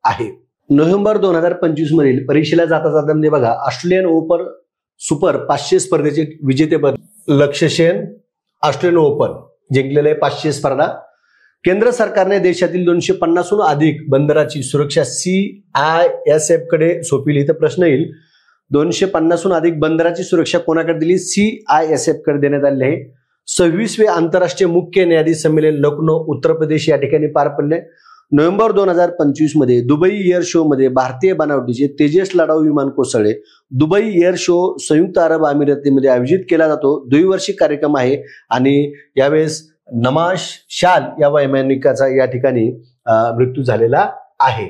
आहे. नोव्हेंबर 2025 मधील परीक्षेला जाता जाता म्हणजे बघा ऑस्ट्रेलियन ओपन सुपर 500 स्पर्धेचे विजेतेपद लक्ष्य सेन ऑस्ट्रेलियन ओपन जिंकलेले 500 स्पर्धा. केंद्र सरकारने देशातील 250हून अधिक बंदराची सुरक्षा CISF कडे सोपविली. इथं प्रश्न येईल, 250हून अधिक बंदराची सुरक्षा कोणाकडे दिली? CISF कडे देण्यात आली आहे. 26वे आंतरराष्ट्रीय मुख्य न्यायाधीश संमेलन लखनौ उत्तर प्रदेश या ठिकाणी पार पडले. नोव्हेंबर 2025 मध्ये दुबई एअर शो मध्ये भारतीय बनावटीचे तेजस लढाऊ विमान कोसळले. दुबई एअर शो संयुक्त अरब अमिरातीमध्ये आयोजित केला जातो. द्विवार्षिक कार्यक्रम आहे आणि यावेळेस नमाश शाल या वैमानिकाचा या ठिकाणी मृत्यू झालेला आहे.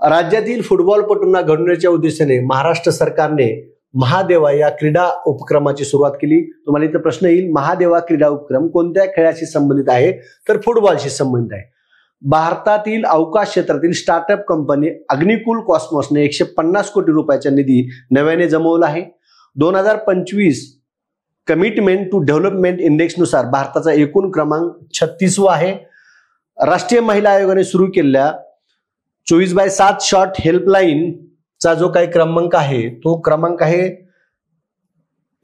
राज्यातील फुटबॉलपटूंना घडवण्याच्या उद्देशाने महाराष्ट्र सरकारने महादेवा या क्रीडा उपक्रमाची सुरुवात केली. तुम्हाला इथं प्रश्न येईल, महादेवा क्रीडा उपक्रम कोणत्या खेळाशी संबंधित आहे? तर फुटबॉलशी संबंधित आहे. भारतातील अवकाश क्षेत्रातील स्टार्टअप कंपनी अग्निकुल कॉस्मॉसने 150 कोटी रुपयाचा निधी नव्याने जमवला आहे. 2025 कमिटमेंट टू डेव्हलपमेंट इंडेक्स नुसार भारताचा एकूण क्रमांक 36वा आहे. राष्ट्रीय महिला आयोगाने सुरू केलेल्या 24/7 शॉर्ट हेल्पलाईनचा जो काही क्रमांक आहे तो क्रमांक आहे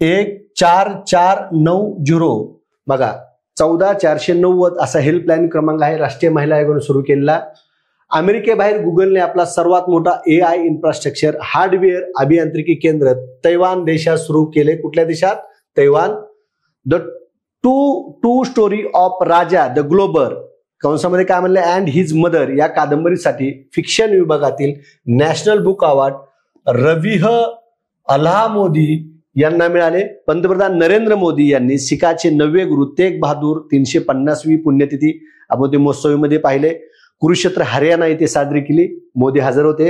14490. बघा 14490 असा हेल्पलाईन क्रमांक आहे, राष्ट्रीय महिला आयोगाने सुरू केलेला. अमेरिकेबाहेर गुगलने आपला सर्वात मोठा AI इन्फ्रास्ट्रक्चर हार्डवेअर अभियांत्रिकी केंद्र तैवान देशात सुरू केले. कुठल्या देशात? Taiwan. The True Story of Raja the Gullible कंसामध्ये काय म्हणलं अँड हिज मदर या कादंबरीसाठी फिक्शन विभागातील National Book Award Rabih Alameddine यांना मिळाले. पंतप्रधान नरेंद्र मोदी यांनी सिखाचे 9वे गुरु तेग बहादूर 350वी पुण्यतिथी आपण ते महोत्सवीमध्ये पाहिले. कुरुक्षेत्र हरियाणा येथे साजरी केली, मोदी हजर होते.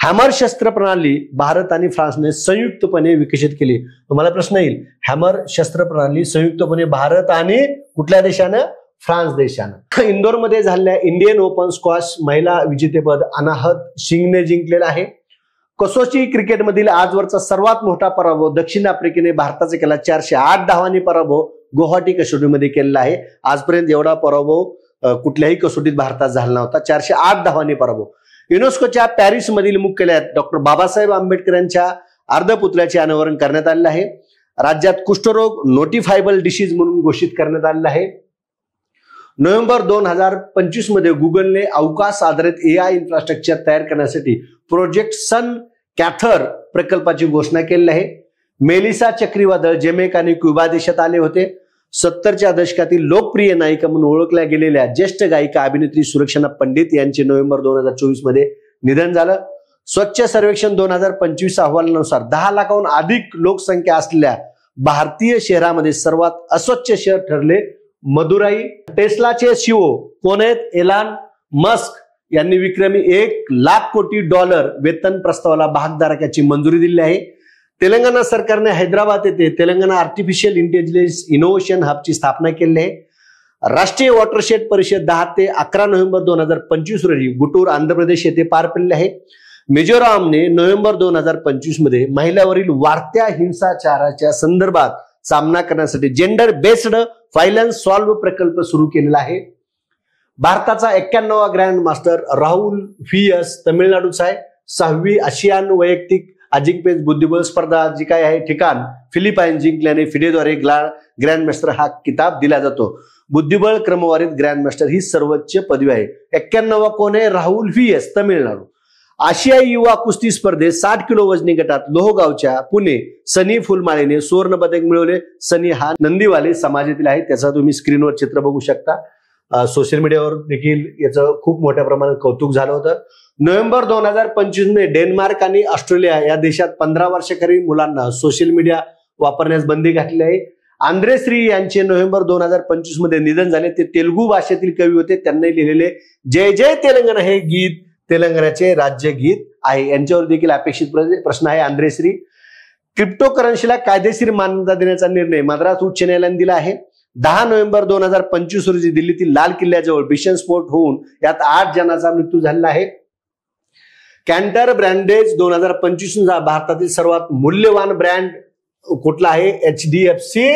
हॅमर शस्त्र प्रणाली भारत आणि फ्रान्सने संयुक्तपणे विकसित केली. तुम्हाला प्रश्न येईल, हॅमर शस्त्र प्रणाली संयुक्तपणे भारत आणि कुठल्या देशानं? फ्रान्स देशानं. इंदोरमध्ये झालेल्या इंडियन ओपन स्क्वॉश महिला विजेतेपद अनाहत सिंगने जिंकलेलं आहे. कसोटी क्रिकेटमधील आजवरचा सर्वात मोठा पराभव दक्षिण आफ्रिकेने भारताचा केला. 408 धावांनी पराभव गुवाहाटी कसोटीमध्ये केलेला आहे. आजपर्यंत एवढा पराभव कुठल्याही कसोटीत भारतात झाला नव्हता. 408 धावांनी पराभव. युनेस्कोच्या पॅरिसमधील मुख्यालयात डॉक्टर बाबासाहेब आंबेडकर यांच्या अर्धपुतळ्याचे अनावरण करण्यात आले आहे. राज्यात कुष्ठरोग नोटिफायबल डिसीज म्हणून घोषित करण्यात आलेला आहे. नोव्हेंबर 2025 मध्ये गुगलने अवकाश आधारित AI इन्फ्रास्ट्रक्चर तयार करण्यासाठी प्रोजेक्ट सन कॅथर प्रकल्पाची घोषणा केली आहे. मेलिसा चक्रीवादळ जमैका आणि क्युबा देशात आले होते. 70च्या दशकातील लोकप्रिय नायिका म्हणून ओळखल्या गेलेल्या ज्येष्ठ गायिका अभिनेत्री सुलक्षणा पंडित यांचे नोव्हेंबर 2024 मध्ये निधन झालं. स्वच्छ सर्वेक्षण 2025 अहवालानुसार 10 लाखाहून अधिक लोकसंख्या असलेल्या भारतीय शहरामध्ये सर्वात अस्वच्छ शहर ठरले मदुराई. टेस्लाचे सीईओ कोण आहेत? एलन मस्क यांनी विक्रमी $1,00,00,000 वेतन प्रस्तावाला भागधारकाची मंजुरी दिली आहे. तेलंगणा सरकारने हैदराबाद येथे तेलंगणा आर्टिफिशियल इंटेलिजन्स इनोव्हेशन हबची स्थापना केली आहे. राष्ट्रीय वॉटरशेड परिषद 10 ते 11 नोव्हेंबर 2025 रोजी गुंटूर आंध्र प्रदेश येथे पार पडले आहे. मिझोरामने नोव्हेंबर 2025 मध्ये महिलांवरील वाढत्या हिंसाचाराच्या संदर्भात सामना करण्यासाठी जेंडर बेस्ड व्हायलन्स सॉल्व्ह प्रकल्प सुरू केलेला आहे. भारताचा 91वा ग्रँड मास्टर राहुल व्हीएस तमिळनाडूचा आहे. 6वी आशियान वैयक्तिक अजिंक्यपद बुद्धिबळ स्पर्धा जी काय आहे ठिकाण फिलिपाईन जिंकल्याने फिडेद्वारे ग्रँड मास्टर हा किताब दिला जातो. बुद्धिबळ क्रमवारीत ग्रँड मास्टर ही सर्वोच्च पदवी आहे. 91वा कोण आहे? राहुल व्हीएस तमिळनाडू. आशियाई युवा कुस्ती स्पर्धेत 60 किलो वजनी गटात लोहगावच्या पुणे सनी फुलमाळेने सुवर्ण पदक मिळवले. सनी हा नंदीवाले समाजातील आहे. त्याचा तुम्ही स्क्रीनवर चित्र बघू शकता. सोशल मीडियावर देखील याचं खूप मोठ्या प्रमाणात कौतुक झालं होतं. नोव्हेंबर 2025 मध्ये डेन्मार्क आणि ऑस्ट्रेलिया या देशात 15 वर्षाखालील मुलांना सोशल मीडिया वापरण्यास बंदी घातली आहे. आंध्रेश्री यांचे नोव्हेंबर 2025 मध्ये निधन झाले. ते तेलुगू भाषेतील कवी होते. त्यांनी लिहिलेले जय जय तेलंगणा हे गीत तेलंगणाचे राज्यगीत आहे. यांच्यावर देखील अपेक्षित प्रश्न आहे. आंध्रेश्री. क्रिप्टोकरन्सीला कायदेशीर मान्यता देण्याचा निर्णय मद्रास उच्च न्यायालयाने दिला आहे. 10 नोव्हेंबर 2025 रोजी दिल्लीतील लाल किल्ल्याजवळ भीषण स्फोट होऊन यात 8 जणांचा मृत्यू झालेला आहे. कॅन्टर ब्रँडेज 2025 भारतातील सर्वात मूल्यवान ब्रँड कुठला आहे? HDFC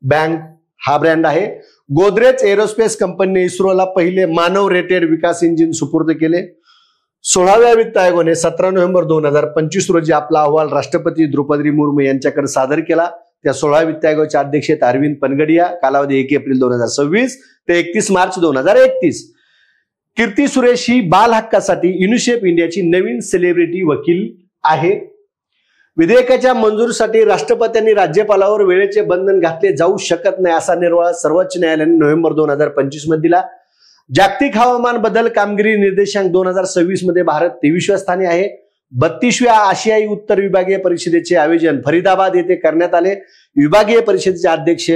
बँक हा ब्रँड आहे. गोदरेज एरोस्पेस कंपनीने इस्रोला पहिले मानव रेटेड विकास इंजिन सुपूर्द केले. 16व्या वित्त आयोगाने 17 नोव्हेंबर 2025 रोजी आपला अहवाल राष्ट्रपती द्रौपदी मुर्मू यांच्याकडे सादर केला. त्या 16व्या वित्त आयोगाचे अध्यक्ष आहेत अरविंद पनगडिया. कालावधी 1 एप्रिल 2026 ते 31 मार्च 2031. कीर्ती सुरेश ही बाल हक्कासाठी युनिसेफ इंडियाची नवीन सेलिब्रिटी वकील आहे. विधेयकाच्या मंजुरीसाठी राष्ट्रपतींनी राज्यपालावर वेळेचे बंधन घातले जाऊ शकत नाही असा निर्वाळा सर्वोच्च न्यायालयाने नोव्हेंबर 2025 मध्ये दिला. जागतिक हवामान बदल कामगिरी निर्देशांक 2026 मध्ये भारत 23व्या स्थानी आहे. 32व्या आशियाई उत्तर विभागीय परिषदेचे आयोजन फरीदाबाद येथे करण्यात आले. विभागीय परिषदेचे अध्यक्ष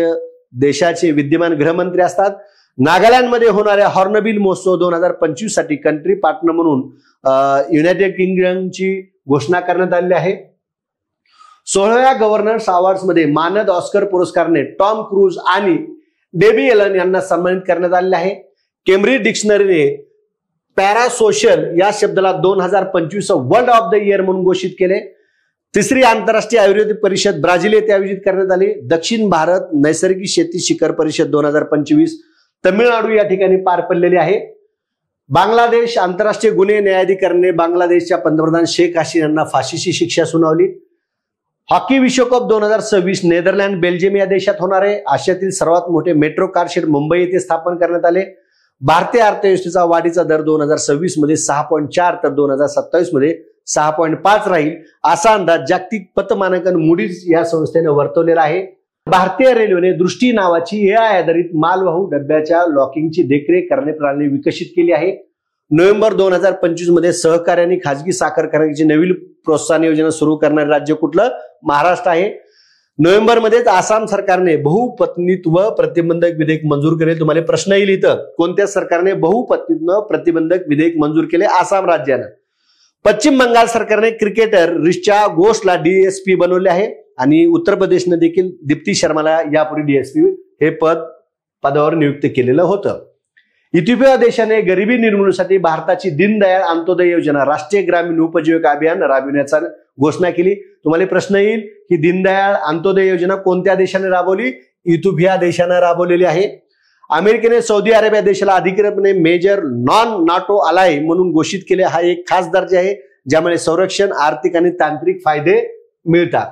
देशाचे विद्यमान गृहमंत्री असतात. नागालँडमध्ये होणाऱ्या हॉर्नबिल महोत्सव 2025 साठी कंट्री पार्टनर म्हणून युनायटेड किंगडमची घोषणा करण्यात आली आहे. 16व्या गव्हर्नन्स अवॉर्ड्स मध्ये मानद ऑस्कर पुरस्काराने टॉम क्रूज आणि डेबी एलन यांना सन्मानित करण्यात आले आहे. केम्ब्रिज डिक्शनरीने पॅरासोशल या शब्दाला 2025 वर्ल्ड ऑफ द इयर म्हणून घोषित केले. 3री आंतरराष्ट्रीय आयुर्वेदिक परिषद ब्राझील येथे आयोजित करण्यात आली. दक्षिण भारत नैसर्गिक शेती शिखर परिषद 2025 तमिळनाडू या ठिकाणी पार पडलेली आहे. बांगलादेश आंतरराष्ट्रीय गुन्हे न्यायाधिकरणाने बांगलादेशच्या पंतप्रधान शेख हसीना यांना फाशीची शिक्षा सुनावली. हॉकी विश्वकप 2026 नेदरलँड बेल्जियम या देशात होणार आहे. आशियातील सर्वात मोठे मेट्रो कारशेड मुंबई येथे स्थापन करण्यात आले. भारतीय अर्थव्यवस्थेचा वाढीचा दर 2026 मध्ये 6.4 तर 2027 मध्ये 6.5 राहील असा अंदाज जागतिक पतमानांकन मूडीज या संस्थेने वर्तवलेला आहे. भारतीय रेल्वेने दृष्टी नावाची AI आधारित मालवाहू डब्याच्या लॉकिंगची देखरेख करणे प्रणाली विकसित केली आहे. नोव्हेंबर 2025 मध्ये सहकार्याने खाजगी साखर कारखान्याची नवीन प्रोत्साहन योजना सुरू करणारे राज्य कुठलं? महाराष्ट्र आहे. नोव्हेंबर मध्येच आसाम सरकारने बहुपत्नीत्व प्रतिबंधक विधेयक मंजूर केले. तुम्हाला प्रश्न येईल इथं, कोणत्या सरकारने बहुपत्नीत्व प्रतिबंधक विधेयक मंजूर केले? आसाम राज्यानं. पश्चिम बंगाल सरकारने क्रिकेटर रिचा घोषला DSP बनवले आहे आणि उत्तर प्रदेशने देखील दीप्ती शर्माला यापूर्वी DSP हे पदावर नियुक्त केलेलं होतं. इथिओपिया देशाने गरिबी निर्मूलनासाठी भारताची दीनदयाळ अंत्योदय योजना राष्ट्रीय ग्रामीण उपजीविका अभियान राबविण्याचा घोषणा केली. तुम्हाला प्रश्न येईल की दीनदयाळ अंत्योदय योजना कोणत्या देशाने राबवली? इथिओपिया देशाने राबवलेली आहे. अमेरिकेने सौदी अरेबिया देशाला अधिकृतपणे मेजर नॉन नाटो अलाय म्हणून घोषित केले. हा एक खास दर्जा आहे ज्यामुळे संरक्षण, आर्थिक आणि तांत्रिक फायदे मिळतात.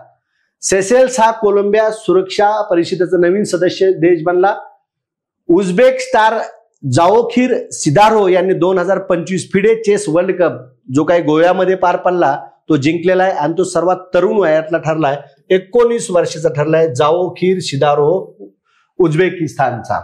सेशेल्स हा कोलंबिया सुरक्षा परिषदेचा नवीन सदस्य देश बनला. उझबेक स्टार जाओखिर सिदारो यांनी 2025 फिडे चेस वर्ल्ड कप जो काही गोव्यामध्ये पार पडला तो जिंकलेला आहे आणि तो सर्वात तरुण वयातला ठरलाय. 19 वर्षाचा ठरलाय जाओखिर सिदारो उझबेकिस्तानचा.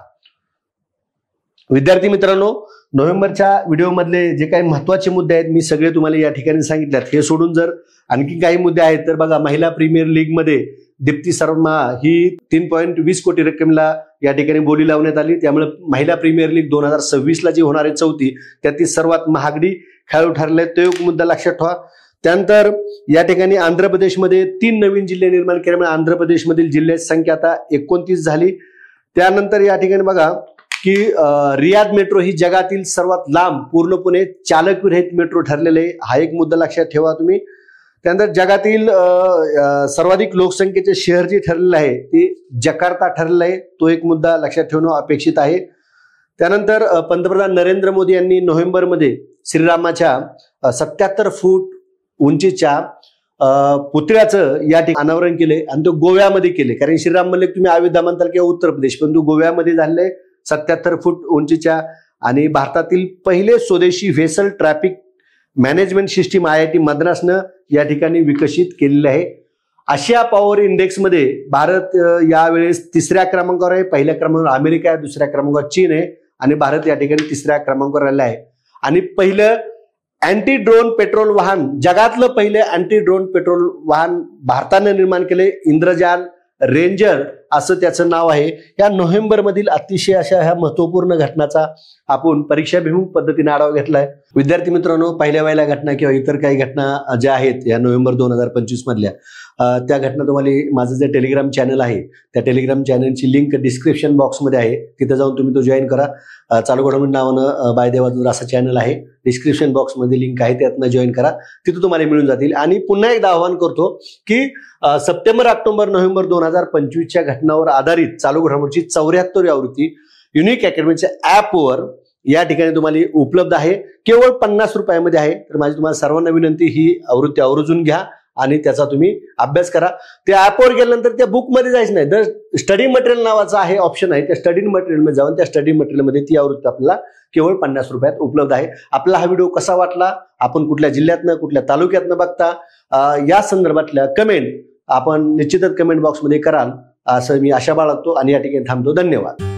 विद्यार्थी मित्रांनो, नोव्हेंबरच्या व्हिडिओमधले जे काही महत्त्वाचे मुद्दे आहेत मी सगळे तुम्हाला या ठिकाणी सांगितलेत. हे सोडून जर आणखी काही मुद्दे आहेत तर बघा, महिला प्रीमियर लीग मध्ये दीप्ती शर्मा ही 3.20 कोटी रक्कमेला या ठिकाणी बोली लावण्यात आली. त्यामुळे महिला प्रीमियर लीग 2026 ला जी होणार आहे चौथी, त्यातील सर्वात महागडी खेळाडू ठरले, तो एक मुद्दा लक्षात ठेवा. त्यानंतर या ठिकाणी आंध्र प्रदेशमध्ये 3 नवीन जिल्हे निर्माण केल्यामुळे आंध्र प्रदेशमधील जिल्ह्याची संख्या आता 29 झाली. त्यानंतर या ठिकाणी बघा की रियाद मेट्रो ही जगातील सर्वात लांब पूर्णपणे चालकविरहित मेट्रो ठरलेले आहे. हा एक मुद्दा लक्षात ठेवा तुम्ही. त्यानंतर जगातील सर्वाधिक लोकसंख्येचे शहर जे ठरलेलं आहे ते जकार्ता ठरलेलं आहे. तो एक मुद्दा लक्षात ठेवणं अपेक्षित आहे. त्यानंतर पंतप्रधान नरेंद्र मोदी यांनी नोव्हेंबरमध्ये श्रीरामाच्या 77 फूट उंचीच्या पुतळ्याचं या ठिकाणी अनावरण केले आणि तो गोव्यामध्ये केले. कारण श्रीराम म्हणले तुम्ही अयोध्या म्हणताल किंवा उत्तर प्रदेश, पण तो गोव्यामध्ये झालेले 77 फूट उंचीच्या. आणि भारतातील पहिले स्वदेशी vessel traffic management system IIT मद्रासनं या ठिकाणी विकसित केलेले आहे. आशिया पॉवर इंडेक्समध्ये भारत यावेळेस 3ऱ्या क्रमांकावर आहे. पहिल्या क्रमांकावर अमेरिका आहे, 2ऱ्या क्रमांकावर चीन आहे आणि भारत या ठिकाणी 3ऱ्या क्रमांकावर राहिला आहे. आणि पहिलं अँटी ड्रोन पेट्रोल वाहन, जगातलं पहिले अँटी ड्रोन पेट्रोल वाहन भारताने निर्माण केले, इंद्रजाल रेंजर असं त्याचं नाव आहे. या नोव्हेंबरमधील अतिशय अशा ह्या महत्वपूर्ण घटनाचा आपण परीक्षाभिमुख पद्धतीने आढावा घेतलाय. विद्यार्थी मित्रांनो, पहिल्या वहिल्या घटना किंवा इतर काही घटना ज्या आहेत या नोव्हेंबर 2025 मधल्या, त्या घटना तुम्हाला माझं जे टेलिग्राम चॅनल आहे त्या टेलिग्राम चॅनलची लिंक डिस्क्रिप्शन बॉक्समध्ये आहे. तिथे जाऊन तुम्ही तो जॉईन करा. चालू घडामोडी नावानं बाय देवाचं असं चॅनल आहे. डिस्क्रिप्शन बॉक्समध्ये लिंक आहे, त्यातनं जॉईन करा. तिथं तुम्हाला मिळून जातील. आणि पुन्हा एकदा आवाहन करतो की सप्टेंबर, ऑक्टोबर, नोव्हेंबर 2025च्या घटनावर आधारित चालू घडामोडीची 74वी आवृत्ती युनिक अकॅडमीच्या ऍपवर या ठिकाणी तुम्हाला उपलब्ध आहे. केवळ 50 रुपयामध्ये आहे. तर माझी तुम्हाला सर्वांना विनंती, ही आवृत्ती आवर्जून घ्या आणि त्याचा तुम्ही अभ्यास करा. त्या ऍपवर गेल्यानंतर त्या बुकमध्ये जायचं नाही, तर स्टडी मटेरियल नावाचा आहे ऑप्शन आहे, त्या स्टडी मटेरियलमध्ये जाऊन त्या स्टडी मटेरियलमध्ये ती आवृत्ती आपल्याला केवळ 50 रुपयात उपलब्ध आहे. आपला हा व्हिडिओ कसा वाटला, आपण कुठल्या जिल्ह्यातनं कुठल्या तालुक्यातनं बघता, या संदर्भातल्या कमेंट आपण निश्चितच कमेंट बॉक्समध्ये कराल असं मी आशा बाळगतो आणि या ठिकाणी थांबतो. धन्यवाद.